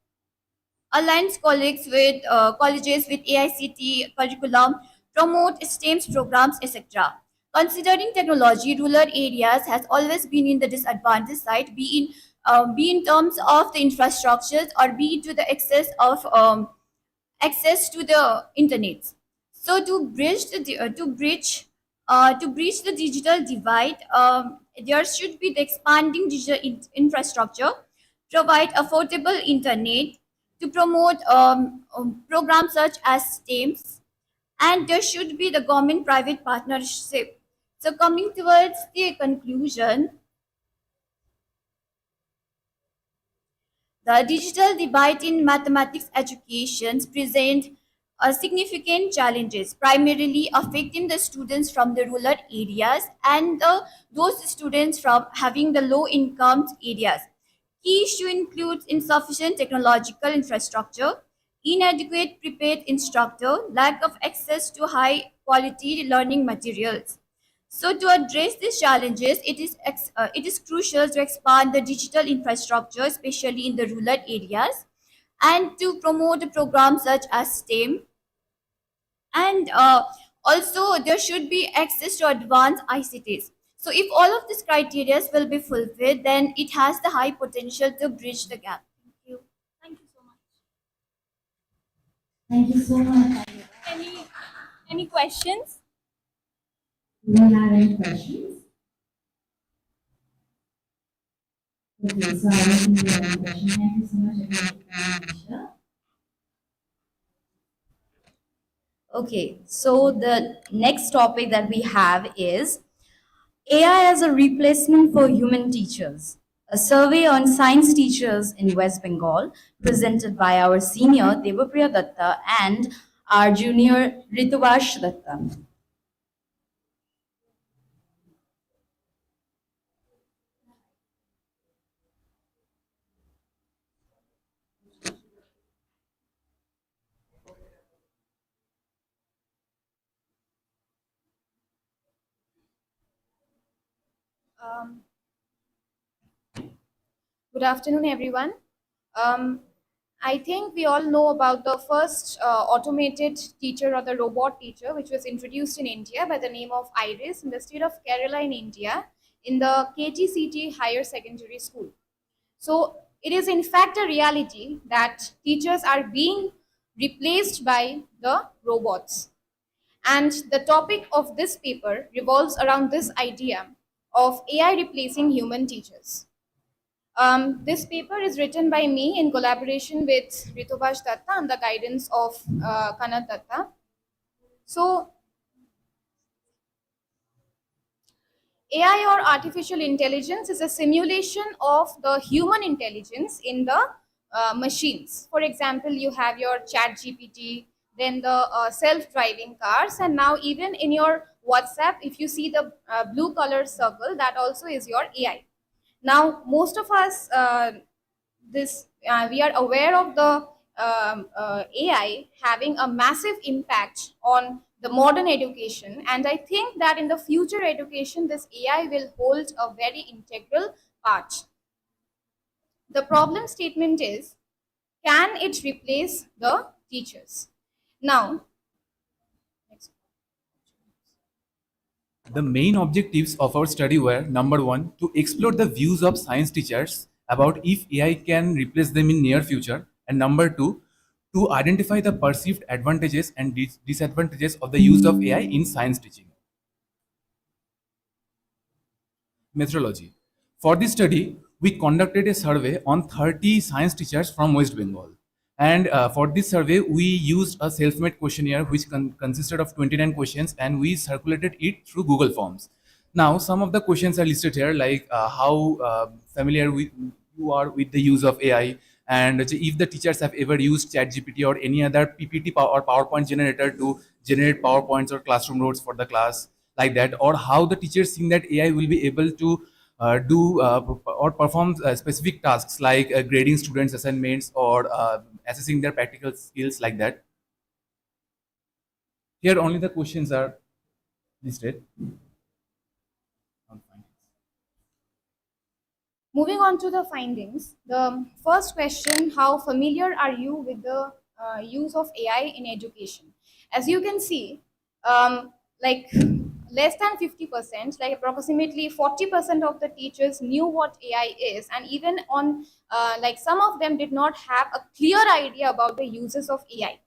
colleges with AICT curriculum, promote STEM programs, etc. Considering technology, rural areas has always been in the disadvantaged side, be in terms of the infrastructures or be to the access to the internet. So to bridge the digital divide, there should be the expanding digital infrastructure, provide affordable internet, to promote programs such as STEMs, and there should be the government-private partnership. So coming towards the conclusion, the digital divide in mathematics education present significant challenges, primarily affecting the students from the rural areas and those students from having the low income areas. Key issue includes insufficient technological infrastructure, inadequate prepared instructor, lack of access to high quality learning materials. So to address these challenges, it is crucial to expand the digital infrastructure, especially in the rural areas, and to promote programs such as STEM. And also, there should be access to advanced ICTs. So if all of these criteria will be fulfilled, then it has the high potential to bridge the gap. Thank you. Thank you so much. Thank you so much. Any questions? Do you have any questions? Okay, so I will see you have a question. Thank you so much, everyone. Okay, so the next topic that we have is AI as a replacement for human teachers. A survey on science teachers in West Bengal, presented by our senior Devapriya Datta and our junior Rituvash Datta. Good afternoon, everyone. I think we all know about the first automated teacher or the robot teacher, which was introduced in India by the name of Iris in the state of Kerala in India in the KTCT Higher Secondary School. So it is in fact a reality that teachers are being replaced by the robots. And the topic of this paper revolves around this idea of AI replacing human teachers. This paper is written by me in collaboration with Ritubash Datta and the guidance of Kanat Datta. So, AI or artificial intelligence is a simulation of the human intelligence in the machines. For example, you have your chat GPT, then the self-driving cars, and now even in your WhatsApp, if you see the blue color circle, that also is your AI. Now, most of us, we are aware of the AI having a massive impact on the modern education, and I think that in the future education, this AI will hold a very integral part. The problem statement is, can it replace the teachers? Now, the main objectives of our study were number one, to explore the views of science teachers about if AI can replace them in near future, and number two, to identify the perceived advantages and disadvantages of the use of AI in science teaching. Methodology. For this study, we conducted a survey on 30 science teachers from West Bengal. And for this survey, we used a self-made questionnaire which consisted of 29 questions, and we circulated it through Google Forms. Now, some of the questions are listed here, like how familiar you are with the use of AI, and if the teachers have ever used ChatGPT or any other PPT or PowerPoint generator to generate PowerPoints or classroom notes for the class, like that, or how the teachers think that AI will be able to do or perform specific tasks like grading students' assignments or assessing their practical skills, like that. Here only the questions are listed. Moving on to the findings, the first question, how familiar are you with the use of AI in education? As you can see, like less than 50%, like approximately 40% of the teachers knew what AI is, and even on like some of them did not have a clear idea about the uses of AI.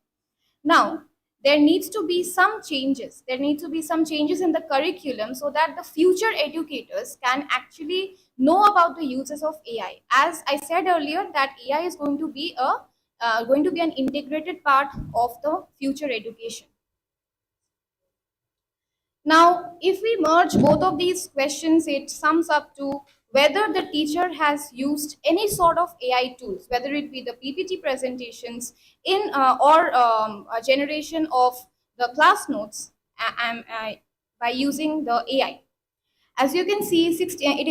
Now, there needs to be some changes. There needs to be some changes in the curriculum so that the future educators can actually know about the uses of AI. As I said earlier, that AI is going to be an integrated part of the future education. Now, if we merge both of these questions, it sums up to whether the teacher has used any sort of AI tools, whether it be the PPT presentations in or a generation of the class notes by using the AI. As you can see,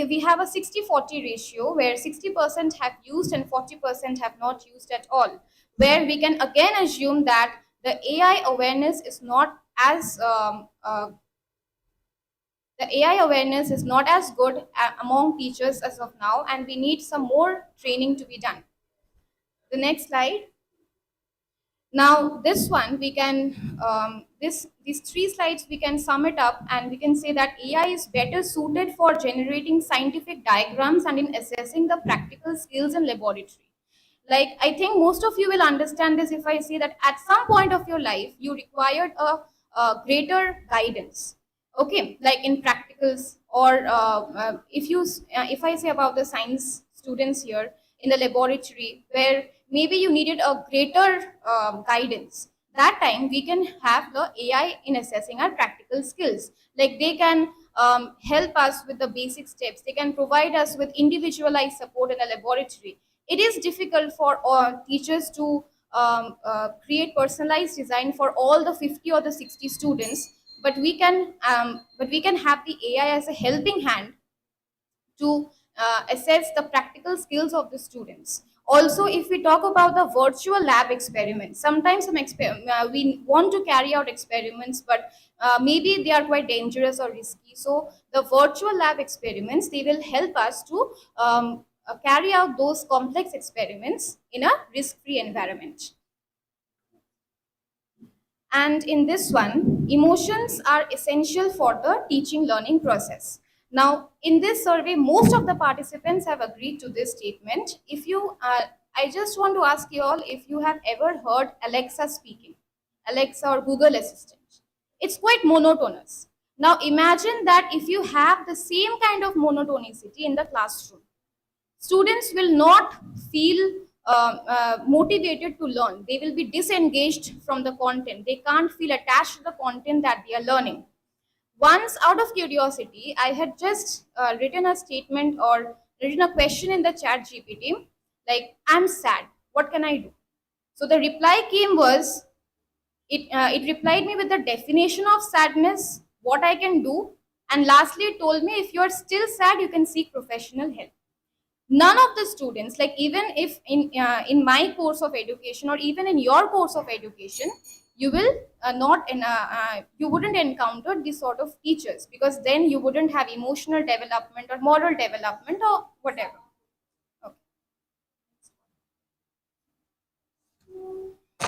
we have a 60-40 ratio where 60% have used and 40% have not used at all, where we can again assume that the AI awareness is not as the AI awareness is not as good among teachers as of now, and we need some more training to be done. The next slide. Now, this one we can these three slides we can sum it up, and we can say that AI is better suited for generating scientific diagrams and in assessing the practical skills in laboratory. Like, I think most of you will understand this if I say that at some point of your life you required a greater guidance, okay, like in practicals, or if I say about the science students here in the laboratory, where maybe you needed a greater guidance. That time we can have the AI in assessing our practical skills. Like, they can help us with the basic steps, they can provide us with individualized support in a laboratory. It is difficult for teachers to create personalized design for all the 50 or the 60 students, but we can have the AI as a helping hand to assess the practical skills of the students. Also, if we talk about the virtual lab experiments, sometimes we want to carry out experiments, but maybe they are quite dangerous or risky. So the virtual lab experiments, they will help us to carry out those complex experiments in a risk-free environment. And in this one, emotions are essential for the teaching learning process. Now, in this survey, most of the participants have agreed to this statement. If you, I just want to ask you all if you have ever heard Alexa speaking, Alexa or Google Assistant. It's quite monotonous. Now, imagine that if you have the same kind of monotonicity in the classroom, students will not feel motivated to learn. They will be disengaged from the content. They can't feel attached to the content that they are learning. Once, out of curiosity, I had just written a statement or written a question in the chat GPT, like, I'm sad, what can I do? So the reply came was, it replied me with the definition of sadness, what I can do, and lastly it told me if you are still sad, you can seek professional help. None of the students, like even if in my course of education or even in your course of education, you will you wouldn't encounter this sort of teachers, because then you wouldn't have emotional development or moral development or whatever.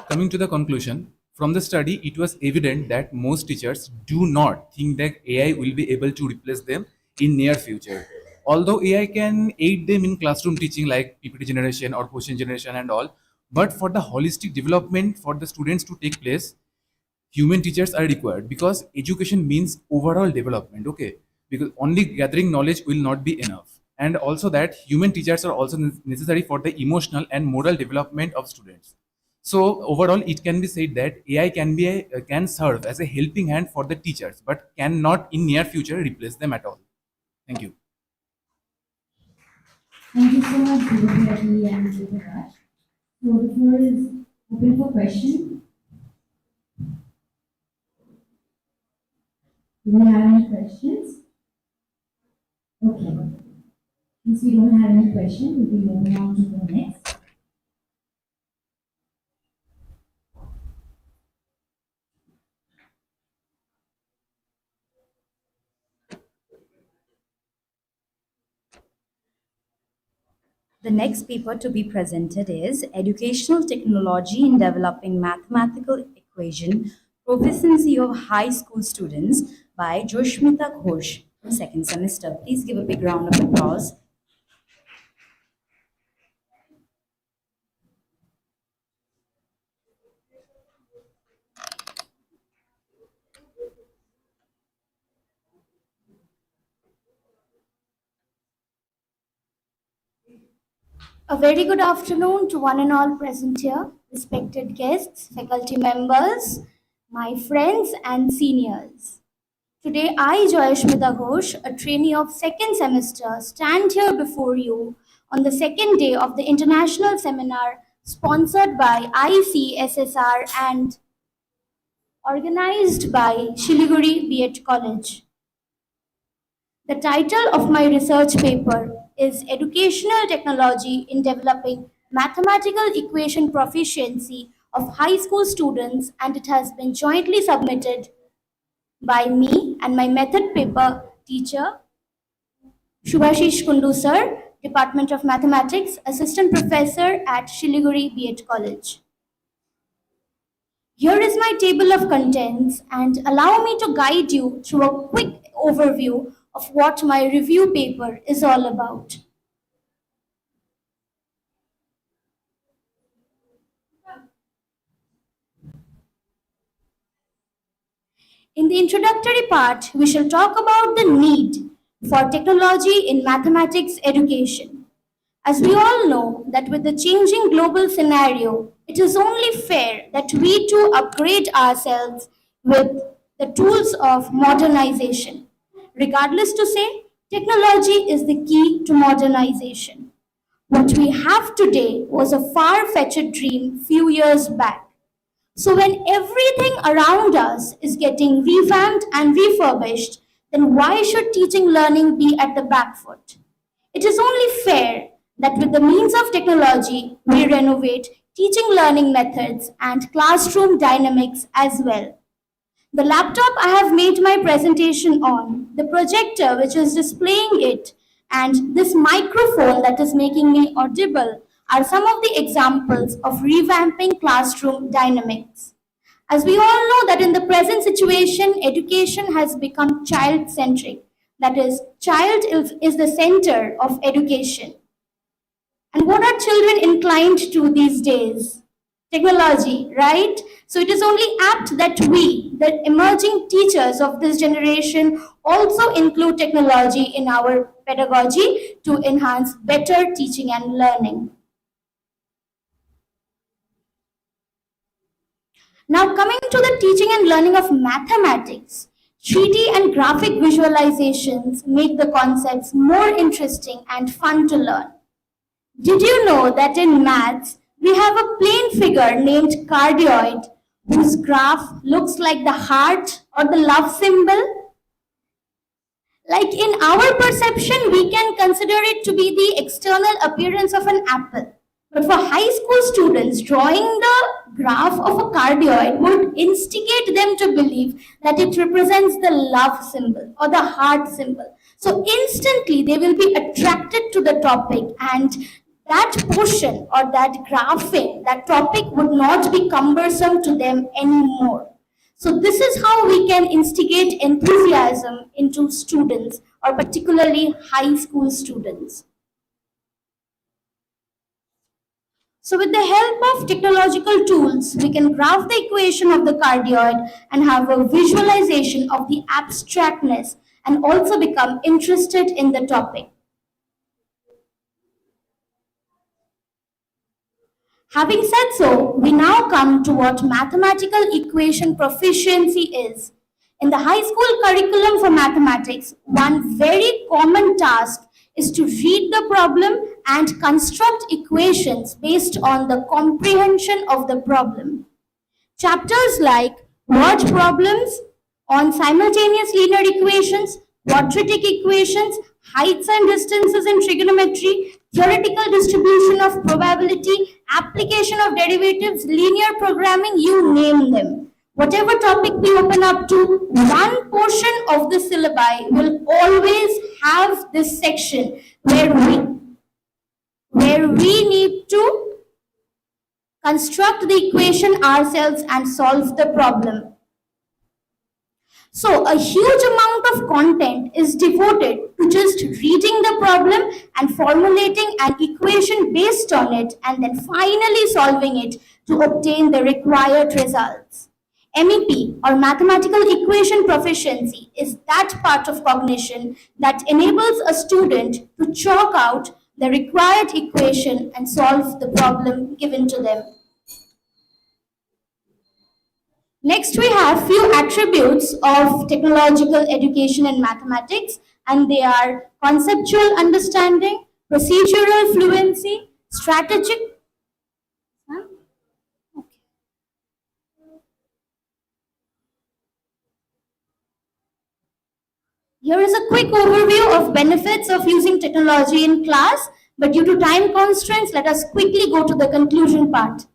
Coming to the conclusion, from the study, it was evident that most teachers do not think that AI will be able to replace them in near future. Although AI can aid them in classroom teaching like PPT generation or question generation and all, but for the holistic development for the students to take place, human teachers are required, because education means overall development, okay? Because only gathering knowledge will not be enough. And also that human teachers are also necessary for the emotional and moral development of students. So overall, it can be said that AI can serve as a helping hand for the teachers, but cannot in near future replace them at all. Thank you. Thank you so much, Bhutan and Vikraj. So the floor is open for questions. Do we have any questions? Okay. Since we don't have any questions, we'll be moving on to the next. The next paper to be presented is Educational Technology in Developing Mathematical Equation Proficiency of High School Students by Joshmita Ghosh from second semester. Please give a big round of applause. A very good afternoon to one and all present here, respected guests, faculty members, my friends and seniors. Today I, Joyashmita Ghosh, a trainee of second semester, stand here before you on the second day of the international seminar sponsored by ICSSR and organized by Siliguri B.Ed College. The title of my research paper is Educational Technology in Developing Mathematical Equation Proficiency of High School Students, and it has been jointly submitted by me and my method paper teacher, Shubhashish Kundu sir, Department of Mathematics, Assistant Professor at Siliguri B.Ed College. Here is my table of contents, and allow me to guide you through a quick overview of what my review paper is all about. In the introductory part, we shall talk about the need for technology in mathematics education. As we all know that with the changing global scenario, it is only fair that we too upgrade ourselves with the tools of modernization. Regardless to say, technology is the key to modernization. What we have today was a far-fetched dream few years back. So when everything around us is getting revamped and refurbished, then why should teaching learning be at the back foot? It is only fair that with the means of technology, we renovate teaching learning methods and classroom dynamics as well. The laptop I have made my presentation on, the projector which is displaying it, and this microphone that is making me audible are some of the examples of revamping classroom dynamics. As we all know that in the present situation, education has become child-centric. That is, is the center of education. And what are children inclined to these days? Technology, right? So it is only apt that we, the emerging teachers of this generation, also include technology in our pedagogy to enhance better teaching and learning. Now coming to the teaching and learning of mathematics, 3D and graphic visualizations make the concepts more interesting and fun to learn. Did you know that in maths, we have a plane figure named cardioid whose graph looks like the heart or the love symbol? Like in our perception, we can consider it to be the external appearance of an apple. But for high school students, drawing the graph of a cardioid would instigate them to believe that it represents the love symbol or the heart symbol. So instantly they will be attracted to the topic, and that portion or that graphing, that topic would not be cumbersome to them anymore. So this is how we can instigate enthusiasm into students, or particularly high school students. So with the help of technological tools, we can graph the equation of the cardioid and have a visualization of the abstractness and also become interested in the topic. Having said so, we now come to what mathematical equation proficiency is. In the high school curriculum for mathematics, one very common task is to read the problem and construct equations based on the comprehension of the problem. Chapters like word problems on simultaneous linear equations, quadratic equations, heights and distances in trigonometry, theoretical distribution of probability, application of derivatives, linear programming, you name them. Whatever topic we open up to, one portion of the syllabi will always have this section where we need to construct the equation ourselves and solve the problem. So a huge amount of content is devoted to just reading the problem and formulating an equation based on it and then finally solving it to obtain the required results. MEP or mathematical equation proficiency is that part of cognition that enables a student to chalk out the required equation and solve the problem given to them. Next, we have few attributes of technological education in mathematics, and they are conceptual understanding, procedural fluency, strategic. Huh? Okay. Here is a quick overview of benefits of using technology in class, but due to time constraints, let us quickly go to the conclusion part.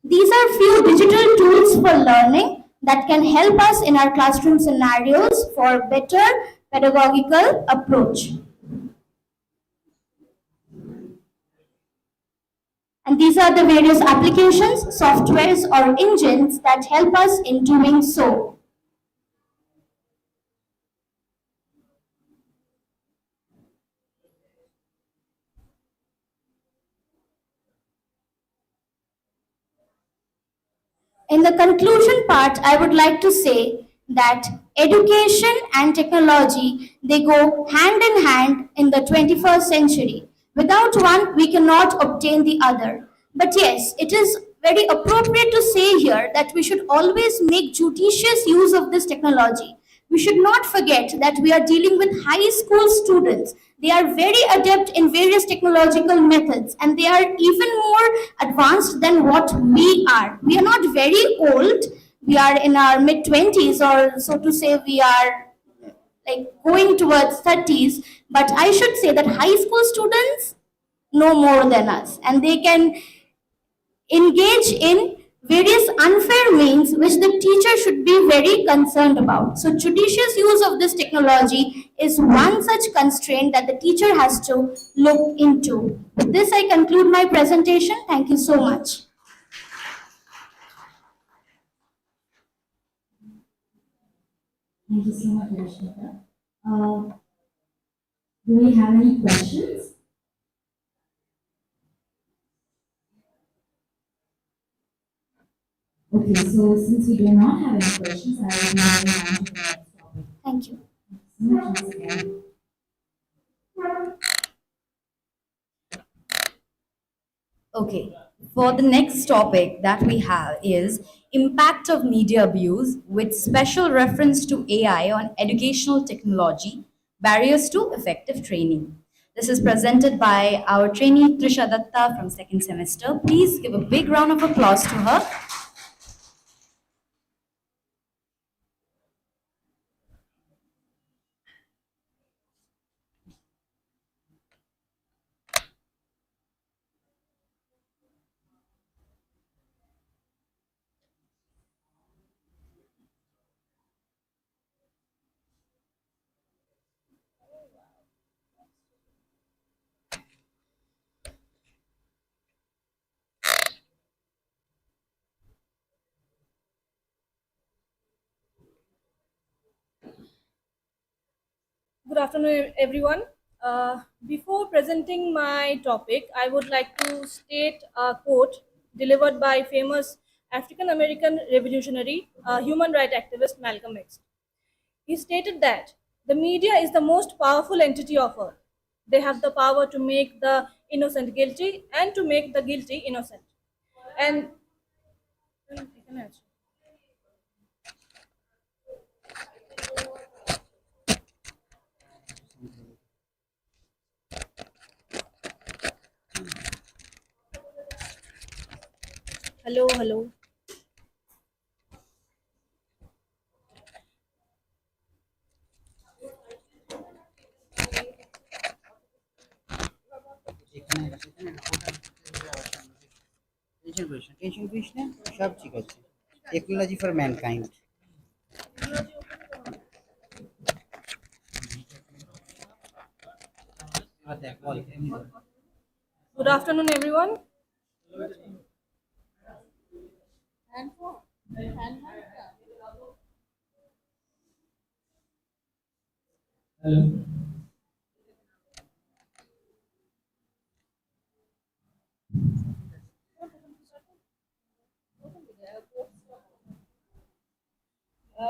These are few digital tools for learning that can help us in our classroom scenarios for better pedagogical approach. And these are the various applications, softwares, or engines that help us in doing so. In the conclusion part, I would like to say that education and technology, they go hand in hand in the 21st century. Without one, we cannot obtain the other. But yes, it is very appropriate to say here that we should always make judicious use of this technology. We should not forget that we are dealing with high school students. They are very adept in various technological methods and they are even more advanced than what we are. We are not very old. We are in our mid 20s, or so to say, we are like going towards 30s. But I should say that high school students know more than us and they can engage in various unfair means which the teacher should be very concerned about. So judicious use of this technology is one such constraint that the teacher has to look into. With this, I conclude my presentation. Thank you so much. Thank you so much, Rashmita. Do we have any questions? Okay, so since we do not have any questions, I will move on to the next topic. Thank you. So much once again. Okay, for the next topic that we have is impact of media abuse with special reference to AI on educational technology, barriers to effective training. This is presented by our trainee Trisha Datta from second semester. Please give a big round of applause to her. Good afternoon, everyone. Before presenting my topic, I would like to state a quote delivered by famous African American revolutionary, human rights activist Malcolm X. He stated that the media is the most powerful entity of earth. They have the power to make the innocent guilty and to make the guilty innocent. And hello, hello. Tension করিস না, সব ঠিক আছে। Technology for mankind. Good afternoon, everyone.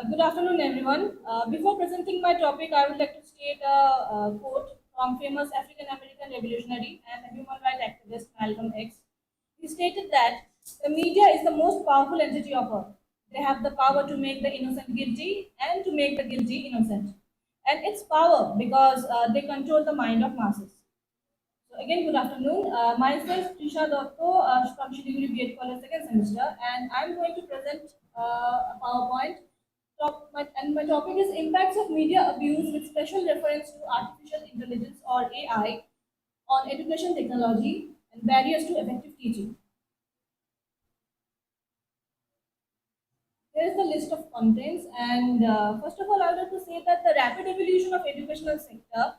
Good afternoon, everyone. Before presenting my topic, I would like to state a quote from famous African American revolutionary and human rights activist Malcolm X. He stated that the media is the most powerful entity of Earth. They have the power to make the innocent guilty and to make the guilty innocent. And it's power because they control the mind of masses. So again, good afternoon. Myself, Trisha Dotto from Siliguri B.Ed College second semester, and I'm going to present a PowerPoint. My topic is impacts of media abuse with special reference to artificial intelligence or AI on education technology and barriers to effective teaching. Here is the list of contents, and first of all, I would like to say that the rapid evolution of educational sector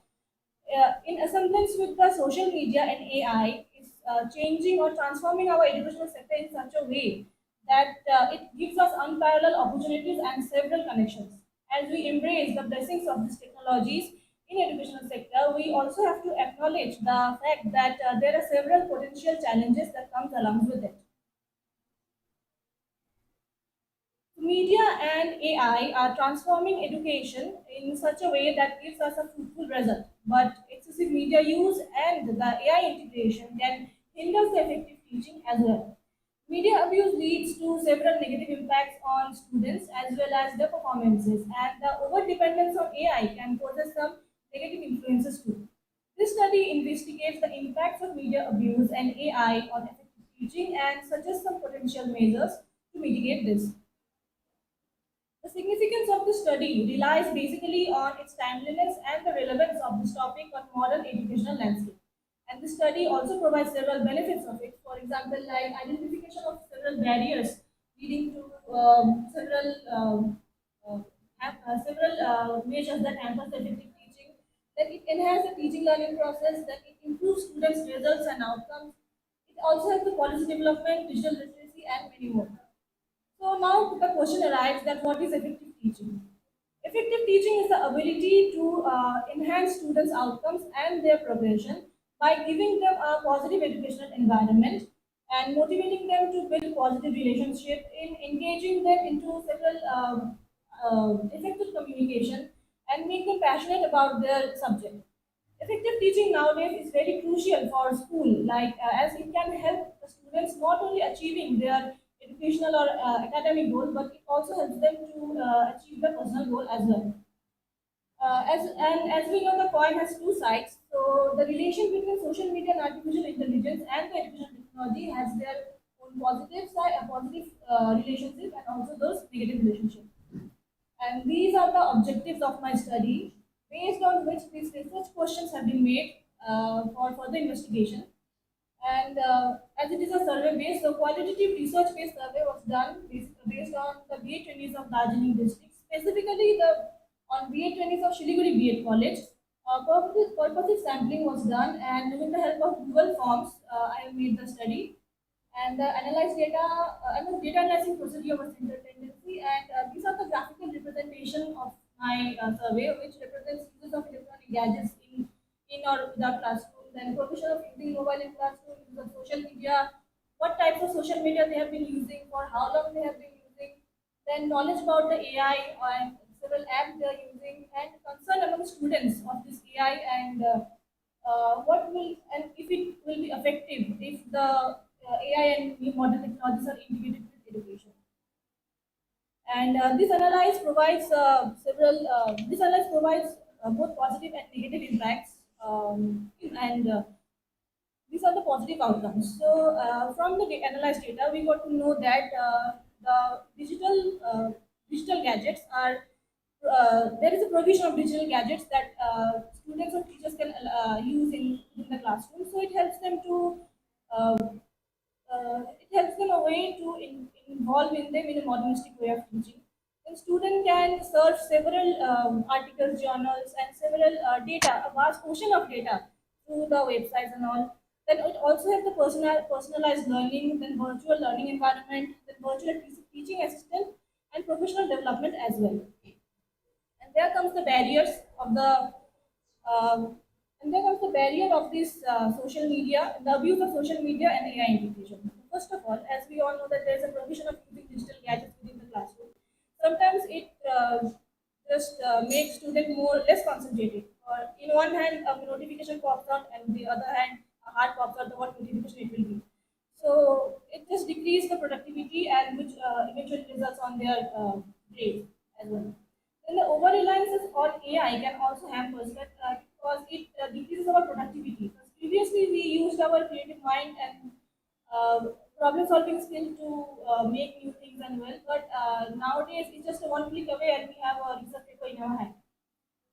in assemblance with the social media and AI is changing or transforming our educational sector in such a way that it gives us unparalleled opportunities and several connections. As we embrace the blessings of these technologies in educational sector, we also have to acknowledge the fact that there are several potential challenges that comes along with it. Media and AI are transforming education in such a way that gives us a fruitful result. But excessive media use and the AI integration can hinder the effective teaching as well. Media abuse leads to several negative impacts on students as well as their performances, and the over dependence on AI can cause some negative influences too. This study investigates the impacts of media abuse and AI on effective teaching and suggests some potential measures to mitigate this. The significance of the study relies basically on its timeliness and the relevance of this topic on modern educational landscape. And the study also provides several benefits of it. For example, like identification of several barriers leading to several measures that hamper effective teaching. That it enhances the teaching learning process. That it improves students' results and outcomes. It also has the policy development, digital literacy, and many more. So now the question arises that what is effective teaching? Effective teaching is the ability to enhance students' outcomes and their progression by giving them a positive educational environment and motivating them to build positive relationships in engaging them into several effective communication and make them passionate about their subject. Effective teaching nowadays is very crucial for school, like as it can help the students not only achieving their educational or academic goal, but it also helps them to achieve their personal goal as well. As we know, the coin has two sides. So the relation between social media and artificial intelligence and the educational technology has their own positive side, a positive relationship, and also those negative relationships. And these are the objectives of my study, based on which these research questions have been made for further investigation. And as it is a survey based, so qualitative research based survey was done based on the B.Ed trainees of Darjeeling district, specifically the on B.Ed trainees of Siliguri B.Ed College. Purposive sampling was done, and with the help of Google Forms, I have made the study. And the data analyzing procedure was intertendency, and these are the graphical representation of my survey, which represents uses of electronic gadgets in or without classroom, then provision of using mobile in classroom, use of social media, what types of social media they have been using, for how long they have been using, then knowledge about the AI and several apps they are using, and concern among students of this AI, and what will and if it will be effective if the AI and new modern technologies are integrated with education. And this analysis provides both positive and negative impacts, and these are the positive outcomes. So from the analyzed data, we got to know that the digital gadgets are there is a provision of digital gadgets that students or teachers can use in the classroom. So uh, it helps them a way to involve in them in a modernistic way of teaching. The student can search several articles, journals, and several data, a vast ocean of data through the websites and all. Then it also has the personalized learning, then virtual learning environment, then virtual teaching assistant, and professional development as well. And there comes the barriers of the um, and there comes the barrier of this social media, the abuse of social media and AI integration. First of all, as we all know that there is a provision of using digital gadgets within the classroom. Sometimes it just makes students more less concentrated. In one hand, a notification pops out, and the other hand, a heart pops out. The what notification it will be. So it just decreases the productivity, and which eventually results on their grades as well. Then the over reliance on AI can also hamper us because it decreases our productivity. Because previously we used our creative mind and problem solving skill to make new things and well, but nowadays it's just a one click away and we have a research paper in our hand.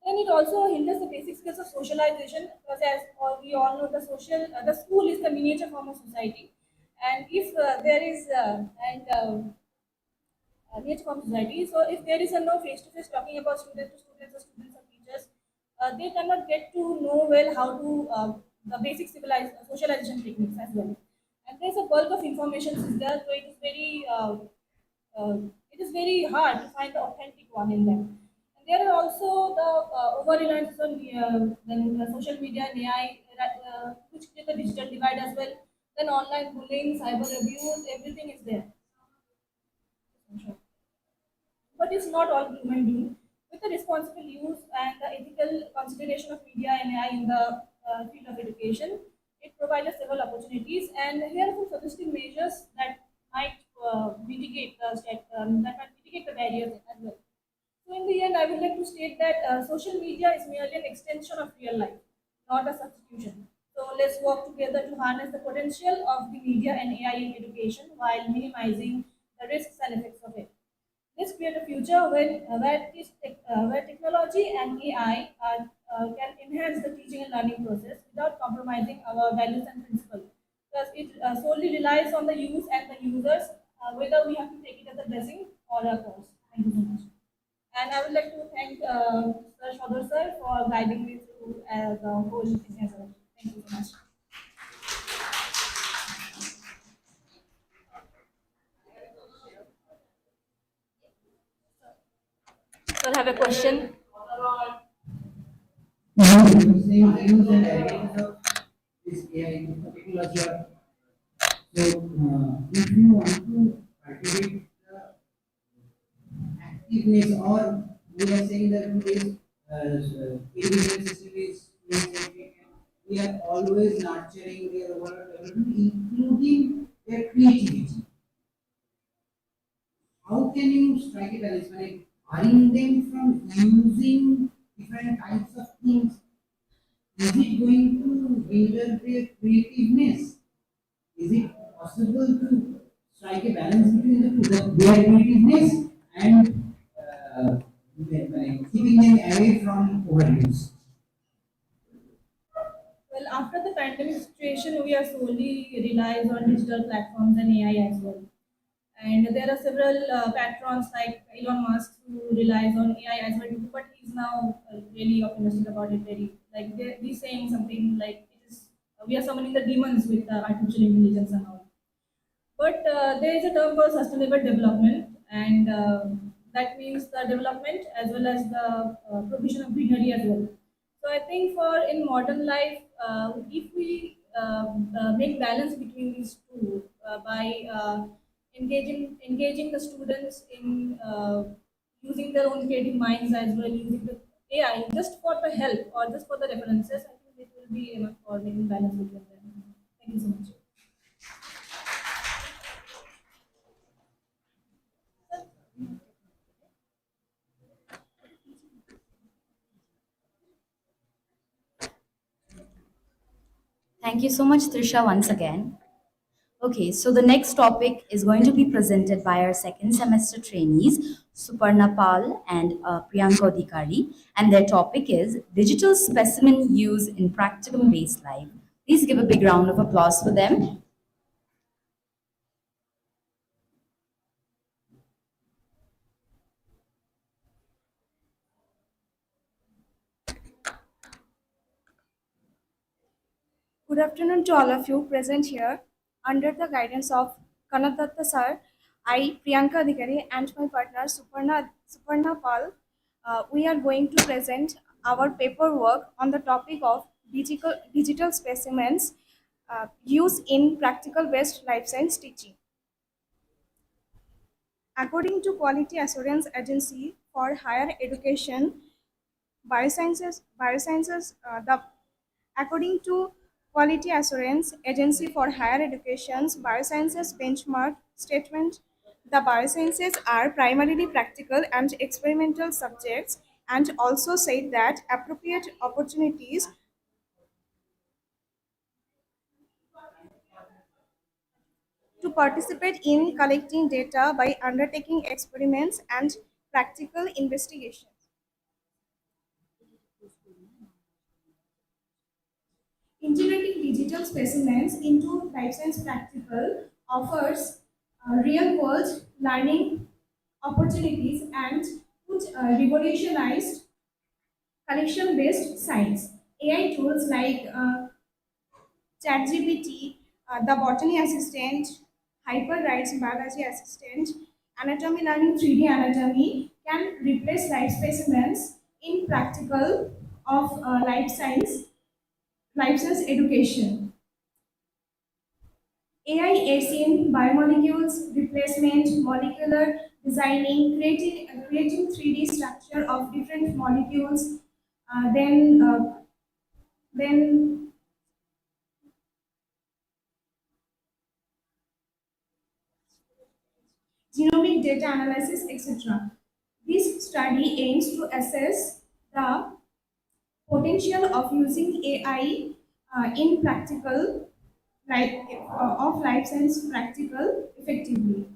Then it also hinders the basic skills of socialization because as we all know the school is the miniature form of society, and if there is niche from society. So if there is a no face-to-face talking about student to students or students or teachers, they cannot get to know well how to the basic civilized socialization techniques as well. And there's a bulk of information is there, so uh, it is very hard to find the authentic one in them. And there are also the over reliance on then social media and AI, which create the digital divide as well. Then online bullying, cyber abuse, everything is there. But it's not all human being. With the responsible use and the ethical consideration of media and AI in the field of education, it provides several opportunities. And here are some suggested measures that might mitigate the barriers as well. So in the end, I would like to state that social media is merely an extension of real life, not a substitution. So let's work together to harness the potential of the media and AI in education while minimizing the risks and effects of it. Let's create a future where technology and AI can enhance the teaching and learning process without compromising our values and principles. Because it solely relies on the use and the users, whether we have to take it as a blessing or a curse. Thank you so much. And I would like to thank Sir Shodor sir for guiding me through the whole thing as well. Thank you so much. So I have a question. Use and areas of this AI technology. So, if you want to cultivate the activeness, or we are saying that today's education system is we are always nurturing their overall development, including their creativity. How can you strike a balance? Like, earning them from using different types of things, is it going to hinder their creativeness? Is it possible to strike a balance between the two, their creativeness and keeping them away from overuse? Well, after the pandemic situation, we are solely relies on digital platforms and AI as well. And there are several patrons like Elon Musk who relies on AI as well, but he's now really optimistic about it. Very like he's saying something like it is we are summoning the demons with artificial intelligence and all. But there is a term called sustainable development, and that means the development as well as the provision of greenery as well. So I think for in modern life, if we make balance between these two by engaging the students in using their own creative minds as well, using the AI just for the help or just for the references, I think it will be enough for making balance between them. Thank you so much. Thank you so much, Trisha, once again. Okay, so the next topic is going to be presented by our second semester trainees, Suparna Pal and Priyanka Adhikari, and their topic is Digital Specimen Use in Practicum-Based Life. Please give a big round of applause for them. Good afternoon to all of you present here. Under the guidance of Kanadatta sir, I, Priyanka Adhikari, and my partner Suparna Pal, we are going to present our paperwork on the topic of digital specimens used in practical-based life science teaching. According to Quality Assurance Agency for Higher Education, according to Quality Assurance Agency for Higher Education's Biosciences benchmark statement, the biosciences are primarily practical and experimental subjects, and also said that appropriate opportunities to participate in collecting data by undertaking experiments and practical investigations. Integrating digital specimens into life science practical offers real-world learning opportunities and would revolutionize collection-based science. AI tools like ChatGPT, the Botany Assistant, HyperWrites Biology Assistant, Anatomy Learning 3D Anatomy can replace life specimens in practical of life science education. AI aids in biomolecules replacement, molecular designing, creating 3D structure of different molecules, then genomic data analysis, etc. This study aims to assess the potential of using AI in practical of life science practical effectively.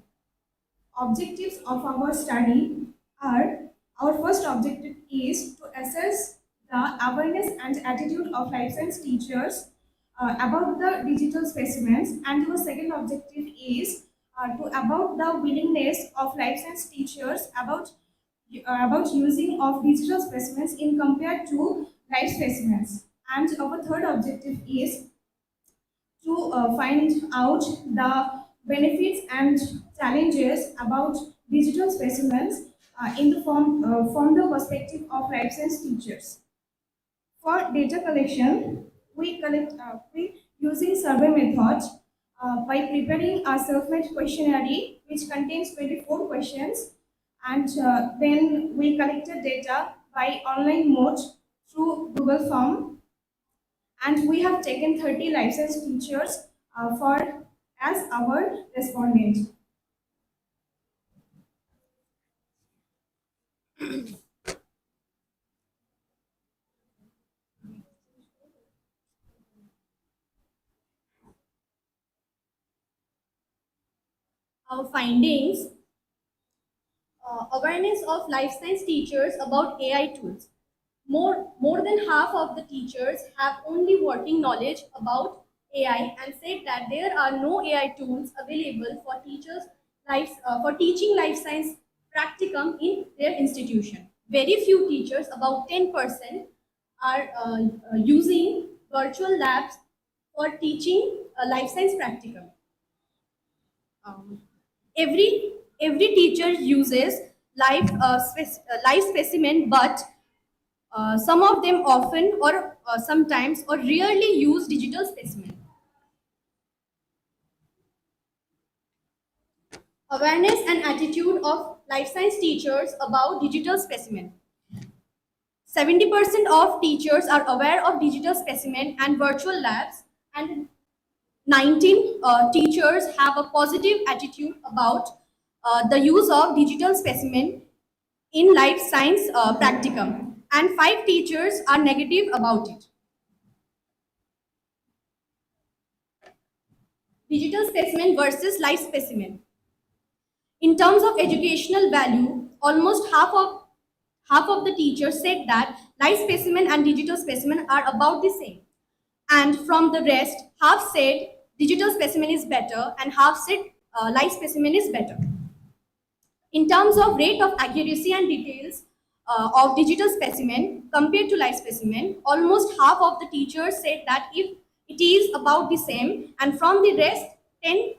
Objectives of our study are: our first objective is to assess the awareness and attitude of life science teachers about the digital specimens, and our second objective is about the willingness of life science teachers about using of digital specimens in compared to live specimens. And our third objective is to find out the benefits and challenges about digital specimens from the perspective of life science teachers. For data collection, we using survey method by preparing a self-made questionnaire which contains 24 questions, and then we collected data by online mode through Google Form, and we have taken 30 licensed teachers for as our respondent. Our findings: awareness of life science teachers about AI tools. More than half of the teachers have only working knowledge about AI and said that there are no AI tools available for for teaching life science practicum in their institution. Very few teachers, about 10%, are using virtual labs for teaching life science practicum. Every teacher uses live specimen, but some of them often or sometimes or rarely use digital specimen. Awareness and attitude of life science teachers about digital specimen. 70% of teachers are aware of digital specimen and virtual labs, and 19 teachers have a positive attitude about the use of digital specimen in life science practicum, and 5 teachers are negative about it. Digital specimen versus live specimen. In terms of educational value, almost half of the teachers said that live specimen and digital specimen are about the same. And from the rest, half said digital specimen is better and half said live specimen is better. In terms of rate of accuracy and details of digital specimen compared to live specimen, almost half of the teachers said that if it is about the same, and from the rest, 10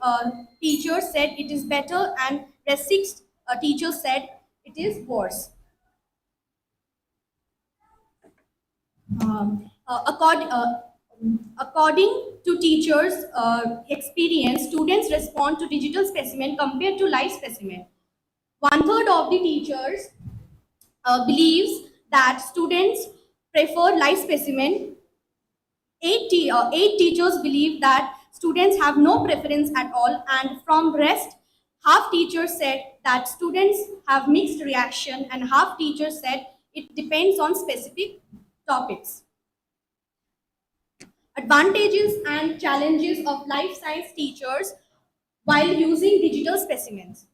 teachers said it is better, and rest 6 teachers said it is worse. According to teachers' experience, students respond to digital specimen compared to live specimen. One third of the teachers believes that students prefer live specimen. Eight teachers believe that students have no preference at all, and from rest, half teachers said that students have mixed reaction, and half teachers said it depends on specific topics. Advantages and challenges of life science teachers while using digital specimens.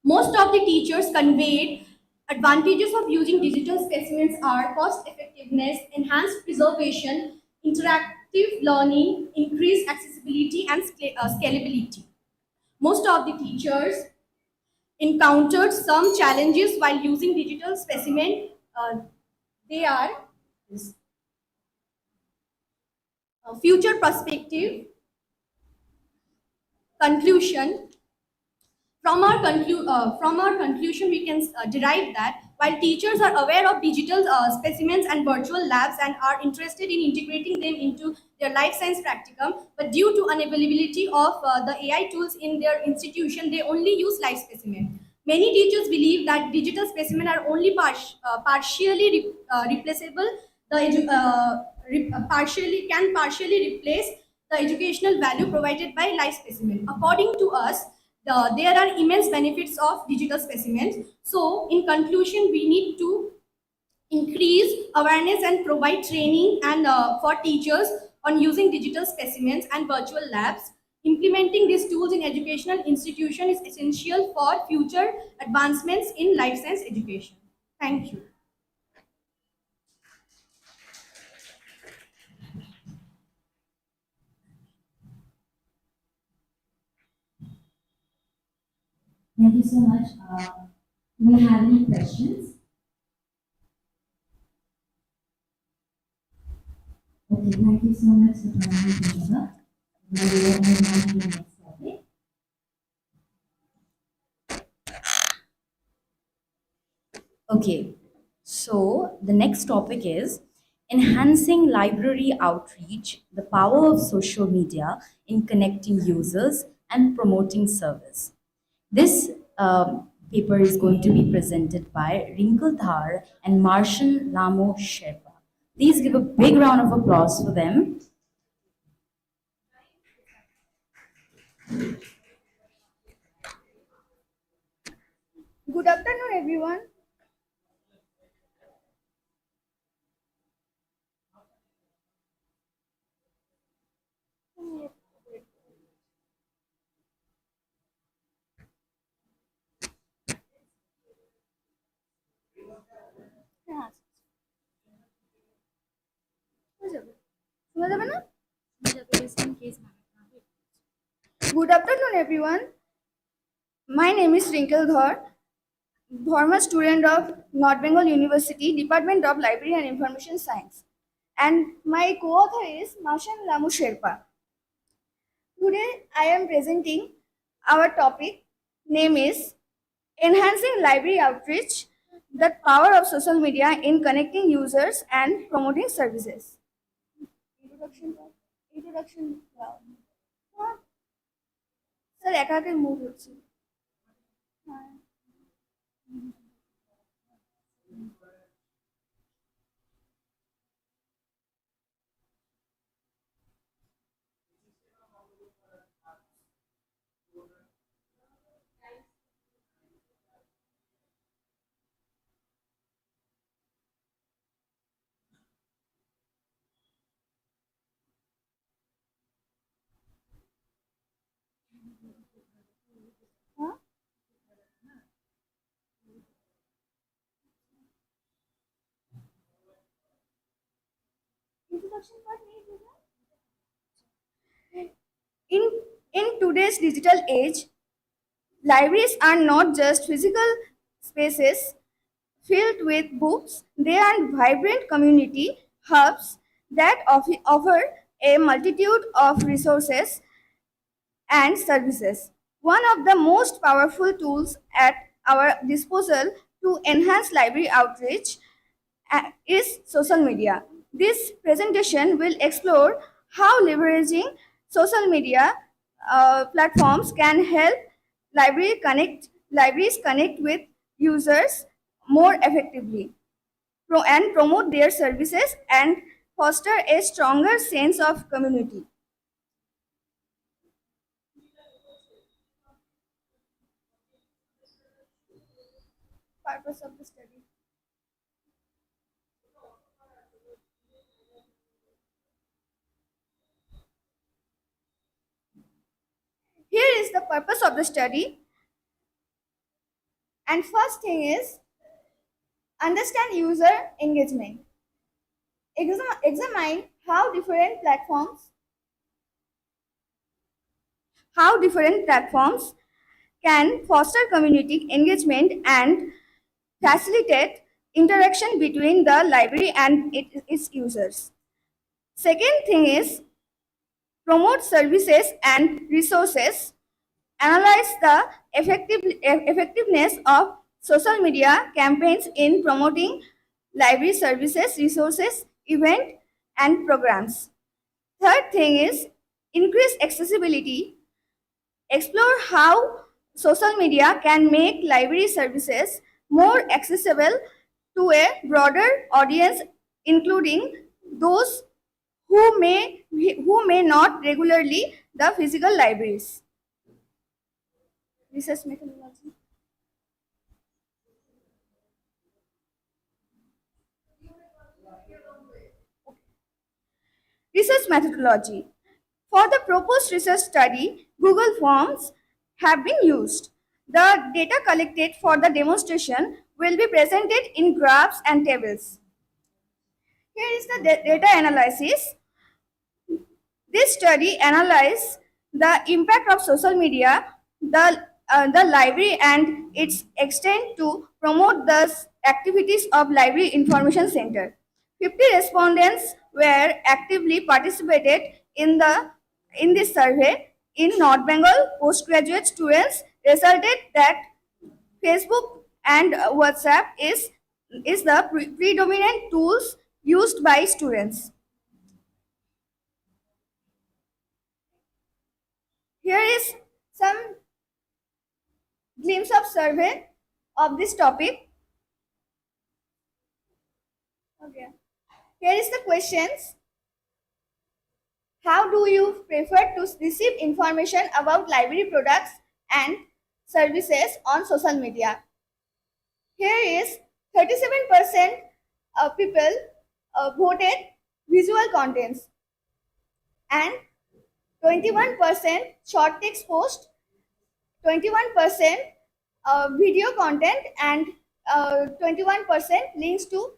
Most of the teachers conveyed advantages of using digital specimens are cost effectiveness, enhanced preservation, interactive learning, increased accessibility, and scalability. Most of the teachers encountered some challenges while using digital specimen. They are future perspective, conclusion. From our conclusion, we can derive that while teachers are aware of digital specimens and virtual labs and are interested in integrating them into their life science practicum, but due to unavailability of the AI tools in their institution, they only use live specimen. Many teachers believe that digital specimen are only partially replaceable. Partially replace the educational value provided by live specimen. According to us, there are immense benefits of digital specimens. So, in conclusion, we need to increase awareness and provide training and for teachers on using digital specimens and virtual labs. Implementing these tools in educational institution is essential for future advancements in life science education. Thank you. Thank you so much. Do we have any questions? Okay, thank you so much, Sarathi. Now we will move on to the next topic. Okay, so the next topic is enhancing library outreach, the power of social media in connecting users and promoting service. This paper is going to be presented by Rinkle Dhar and Marshall Lamo Sherpa. Please give a big round of applause for them. Good afternoon, everyone. Good afternoon, everyone. My name is Rinkle Dhar, former student of North Bengal University, Department of Library and Information Science. And my co-author is Marshall Lamu Sherpa. Today I am presenting our topic, name is Enhancing Library Outreach, the power of social media in connecting users and promoting services. Introduction. Sir, একাকে move হচ্ছে। In today's digital age, libraries are not just physical spaces filled with books, they are vibrant community hubs that offer a multitude of resources and services. One of the most powerful tools at our disposal to enhance library outreach is social media. This presentation will explore how leveraging social media platforms can help libraries connect with users more effectively and promote their services and foster a stronger sense of community. Purpose of the study. Here is the purpose of the study. And first thing is understand user engagement. Examine how different platforms can foster community engagement and facilitate interaction between the library and its users. Second thing is promote services and resources, analyze the effectiveness of social media campaigns in promoting library services, resources, event, and programs. Third thing is increase accessibility. Explore how social media can make library services more accessible to a broader audience, including those who may not regularly the physical libraries. Research methodology. Research methodology. For the proposed research study, Google Forms have been used. The data collected for the demonstration will be presented in graphs and tables. Here is the data analysis. This study analyzed the impact of social media, the library and its extent to promote the activities of Library Information Center. 50 respondents were actively participated in this survey. In North Bengal, postgraduate students resulted that Facebook and WhatsApp is the predominant tools used by students. Here is some glimpse of survey of this topic. Okay. Here is the questions. How do you prefer to receive information about library products and services on social media? Here is 37% of people voted visual contents and 21% short text post, 21% video content and 21% links to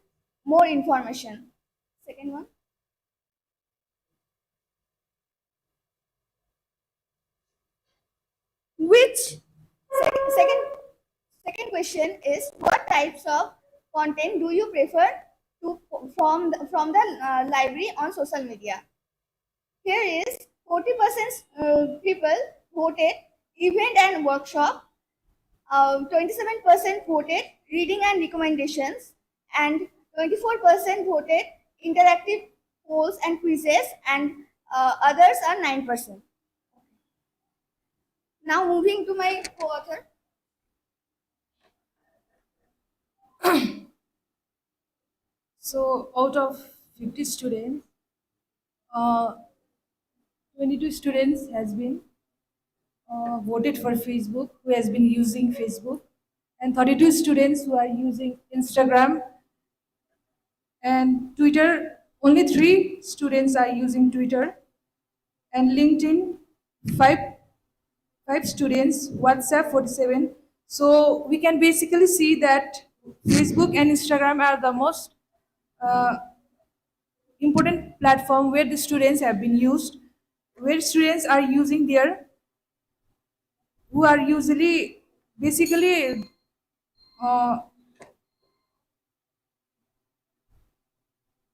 more information. Second one. Second question is what types of content do you prefer from the library on social media? Here is 40% people voted event and workshop, 27% voted reading and recommendations, and 24% voted interactive polls and quizzes, and others are 9%. Now moving to my co-author. So out of 50 students, 22 students has been voted for Facebook, who has been using Facebook, and 32 students who are using Instagram and Twitter. Only 3 students are using Twitter, and LinkedIn, 5 students, WhatsApp 47. So we can basically see that Facebook and Instagram are the most important platform where the students have been used, where students are using their, who are usually basically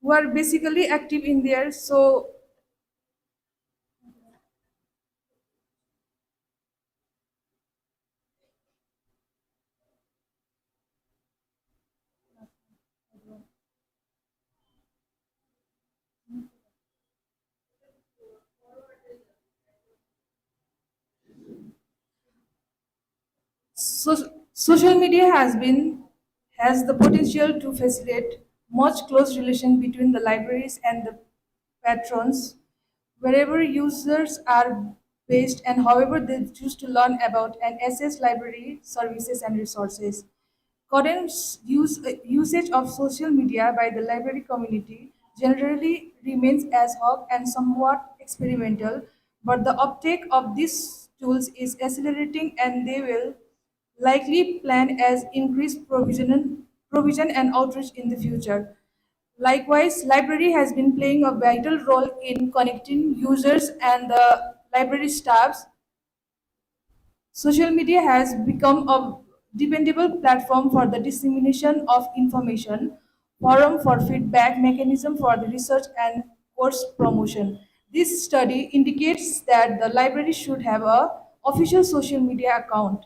who are basically active in there. So social media has the potential to facilitate much close relation between the libraries and the patrons wherever users are based and however they choose to learn about and access library services and resources. Current usage of social media by the library community generally remains ad hoc and somewhat experimental, but the uptake of these tools is accelerating and they will likely plan as increased provision and outreach in the future. Likewise, library has been playing a vital role in connecting users and the library staffs. Social media has become a dependable platform for the dissemination of information, forum for feedback, mechanism for the research and course promotion. This study indicates that the library should have a official social media account.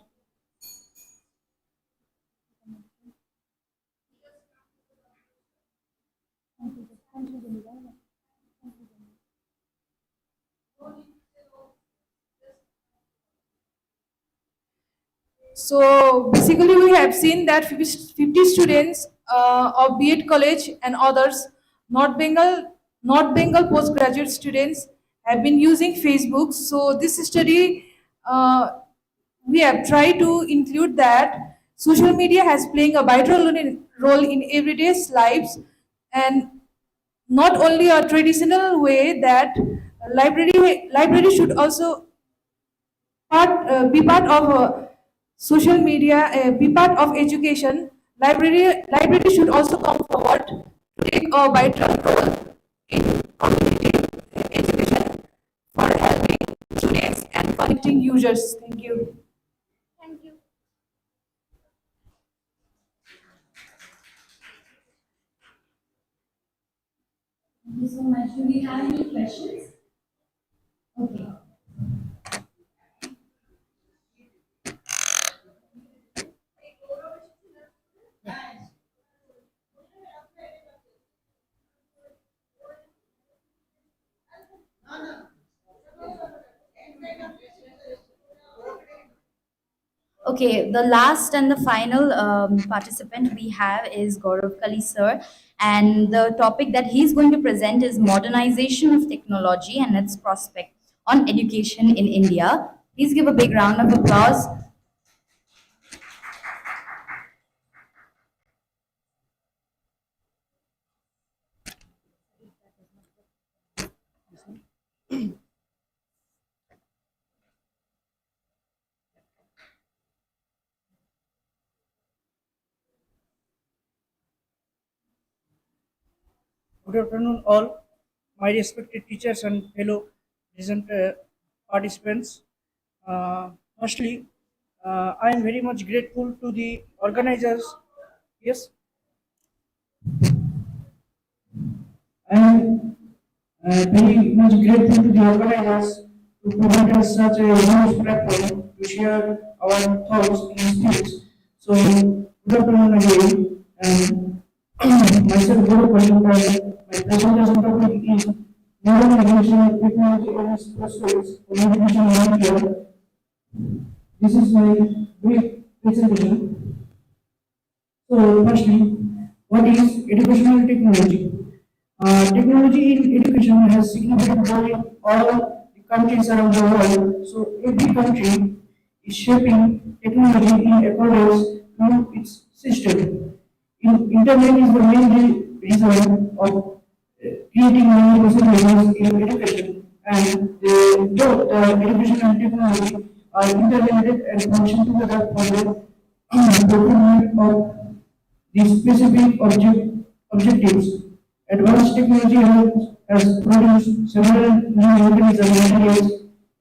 So basically, we have seen that 50 students of B.Ed college and others, North Bengal, North Bengal postgraduate students have been using Facebook. So this study, we have tried to include that social media has playing a vital role in everyday's lives and not only a traditional way that library should also be part of social media, be part of education. Library should also come forward to take a vital role in community education for helping students and connecting users. Thank you. Thank you. Thank you so much. Do we have any questions? Okay. Okay, the last and the final participant we have is Gaurav Kali sir, and the topic that he's going to present is modernization of technology and its prospect on education in India. Please give a big round of applause. Good afternoon, all my respected teachers and fellow present participants. Firstly, I am very much grateful to the organizers. Yes, I am very much grateful to the organizers to provide us such a huge platform to share our thoughts and skills. So, good afternoon again. Myself, Guru Pandit, my presentation topic is modern education technology and its prospects for education in India. This is my brief presentation. So, firstly, what is educational technology? Technology in education has significant role in all the countries around the world. So, every country is shaping technology in accordance to its system. Internet is the main reason of creating many possibilities in education, and both education and technology are interrelated and function together for the fulfillment of the specific objectives. Advanced technology has produced several new mechanisms and materials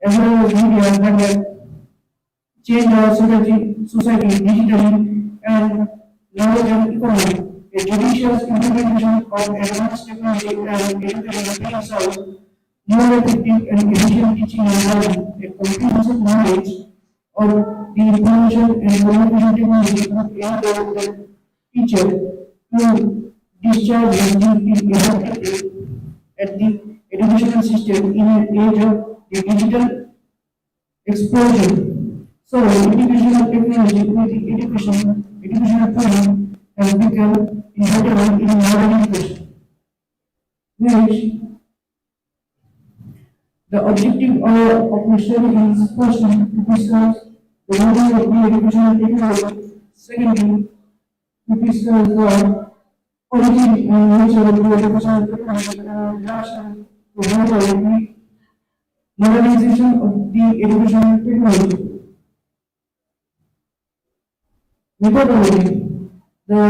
as well as media that have changed our society digitally and knowledge and economy. a judicious implementation of advanced technology and education brings out more effective and efficient teaching and learning, a comprehensive knowledge of the information and communication technology would enable the teacher to discharge his duty effectively at the educational system in an age of the digital explosion. So, educational technology with the educational training has become inevitable in modern education, which the objective of my study is firstly to discuss the value of the educational technology, secondly to discuss the origin and nature of the educational technology, and lastly to handle the modernization of the educational technology. Methodology. The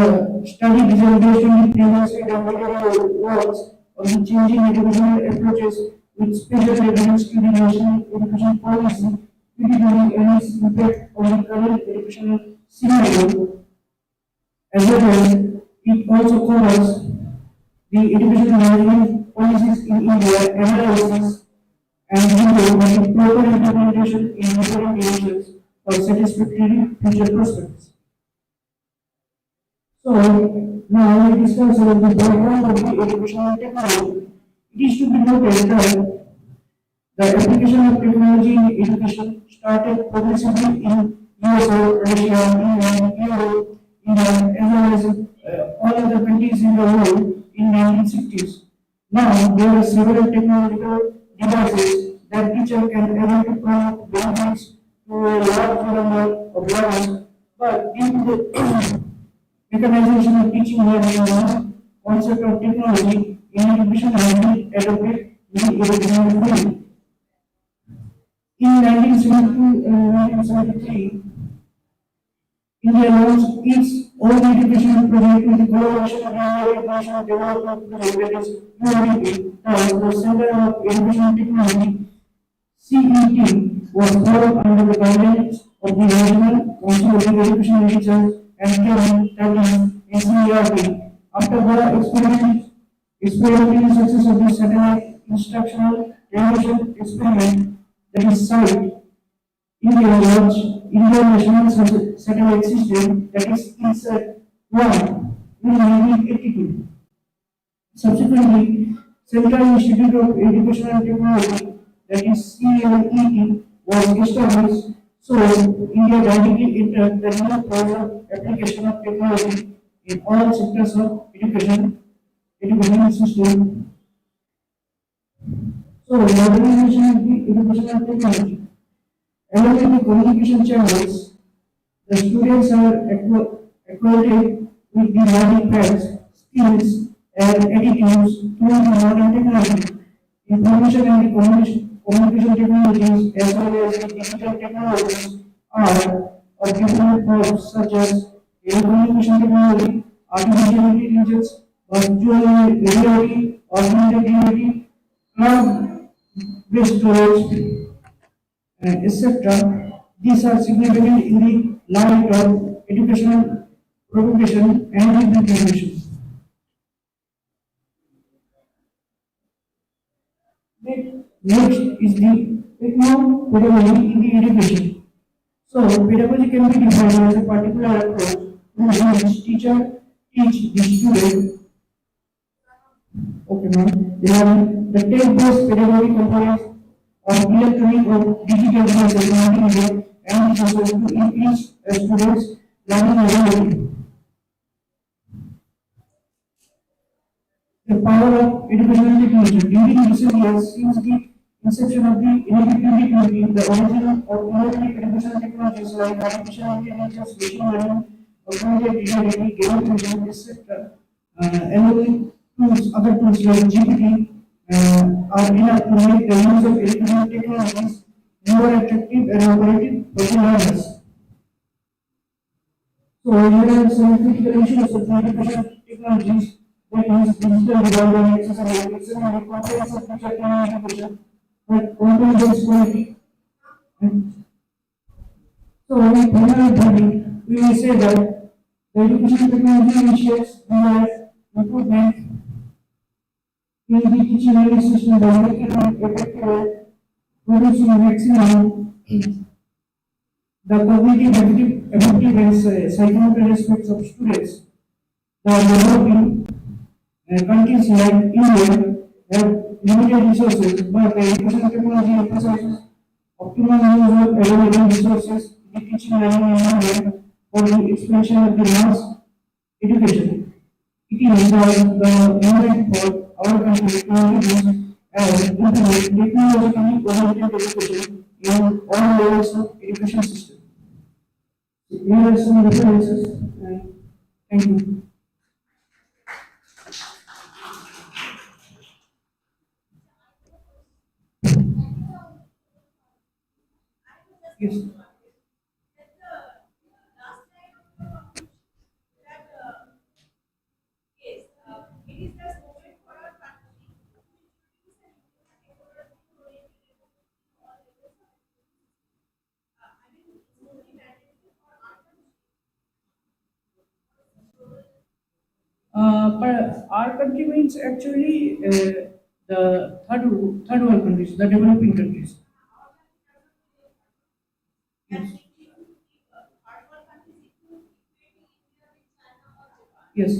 study design based on the previously developed works on the changing educational approaches with special reference to the national education policy, critically and its impact on the current educational scenario, as well as it also covers the educational management policies in India, analysis and review the proper implementation in different nations for satisfactory future prospects. So, now we discuss the background of the educational technology. It is to be noted that the application of technology in education started progressively in USA, Russia, England, Europe, India, as well as all other countries in the world in 1960s. Now, there are several technological devices that teacher can able to provide benefits to a large number of learners, but due to the mechanization of teaching learning and concept of technology in education has been adopted in the educational field. In 1972 and 1973, India launched its own education project with the collaboration of the International Development Project, that is UNDP, the Center of Education Technology, CET, was formed under the guidance of the National Council of Education Research and Training, that is NCERT. After the experimental success of the satellite instructional revolution experiment, that is SITE, India launched Indian National Satellite System, that is ISCSSR-1, in 1982. Subsequently, Central Institute of Education and Technology, that is CLET, was established. So, India directly entered the new phase of application of technology in all sectors of education system. So, modernization of the educational technology. Along with the communication channels, the students are acquainted with the learning paths, skills, and attitudes through the modern technology. Information and the communication technologies, as well as the digital technologies, are of different forms such as telecommunication technology, artificial intelligence, virtual reality, augmented reality, cloud-based storage, etc. These are significant in the light of educational propagation and implementation. Next is the techno-pedagogy in the education. So, pedagogy can be defined as a particular approach in which teacher teach the student. Okay, ma'am. Then the text-based pedagogy components of electronic or digital devices learning and resources to increase students' learning ability. The power of educational technology. During recent years, since the inception of the electronic community, the origin of innovative educational technologies like artificial intelligence, machine learning, augmented reality, gamification, etc., along with other tools like GPT, are enough to make the use of educational technologies more attractive and operative for the learners. So, here are some critical issues of the educational technologies, that is digital divide and accessibility, and comprehensive teacher training education, like content-based quality. And so, in final verdict, we may say that The education technology initiates the improvement in the teaching learning system by making it effective, producing maximum the cognitive ability and psychological aspects of students. The developing countries like India have limited resources, but the education technology emphasizes optimal use of available resources in the teaching learning environment for the expansion of the mass education. It is the movement for our country to use and implement technologically oriented education in all levels of education system. So here are some references and thank you. Yes. But our country means actually the third world countries, the developing countries. Yes. Yes.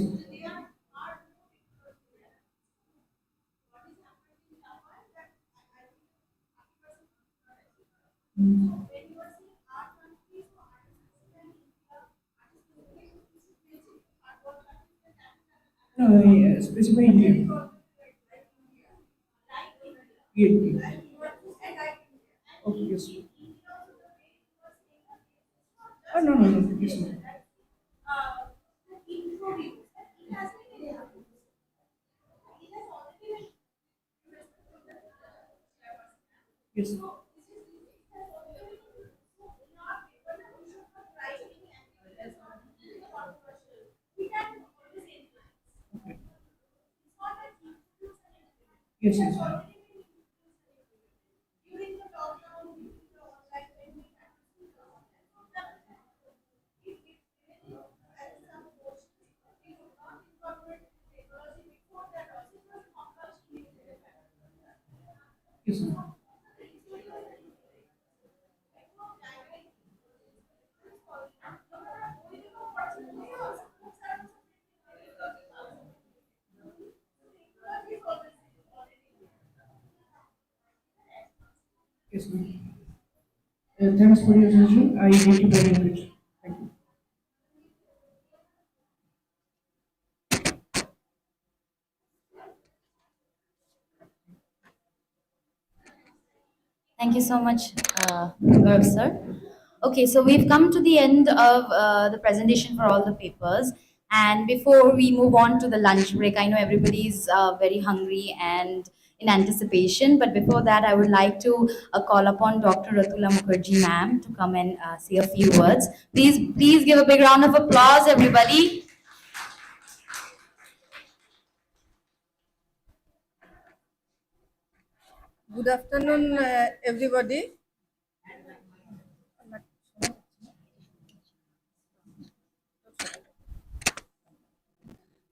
Mm. No, yes, specifically India. B.Ed. Okay, yes. Oh, no, no, no, yes, no. Yes. Okay. Yes, yes. Yes, sir. Yes, ma'am. Thanks for your suggestion. I need to very much. Thank you. Thank you so much, Gaurav sir. Okay, so we've come to the end of the presentation for all the papers. And before we move on to the lunch break, I know everybody's very hungry and in anticipation. But before that, I would like to call upon Dr. Ratula Mukherjee ma'am to come and say a few words. Please give a big round of applause, everybody. Good afternoon, everybody.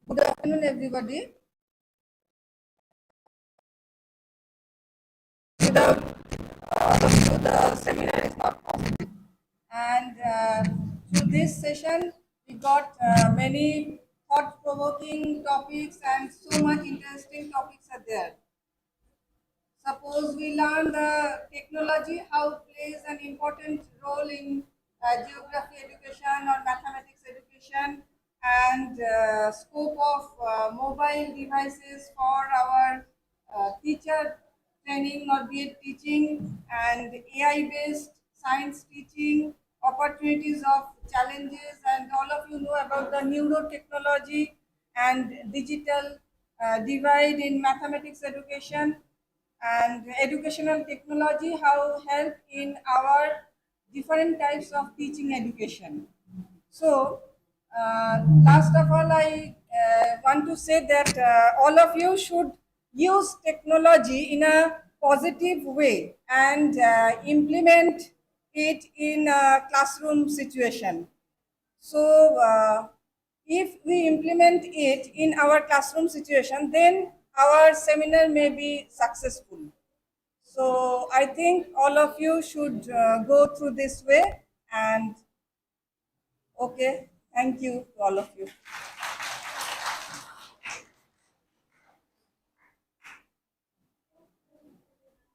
Good afternoon, everybody. Without all of you, the seminar is not possible. And through this session, we got many thought-provoking topics and so much interesting topics are there. Suppose we learn the technology, how it plays an important role in geography education or mathematics education, and scope of mobile devices for our teacher training or B.Ed teaching, and AI-based science teaching, opportunities of challenges, and all of you know about the neurotechnology and digital divide in mathematics education, and educational technology how help in our different types of teaching education. So last of all, I want to say that all of you should use technology in a positive way and implement it in a classroom situation. So if we implement it in our classroom situation, then our seminar may be successful. So I think all of you should go through this way, and okay, thank you to all of you.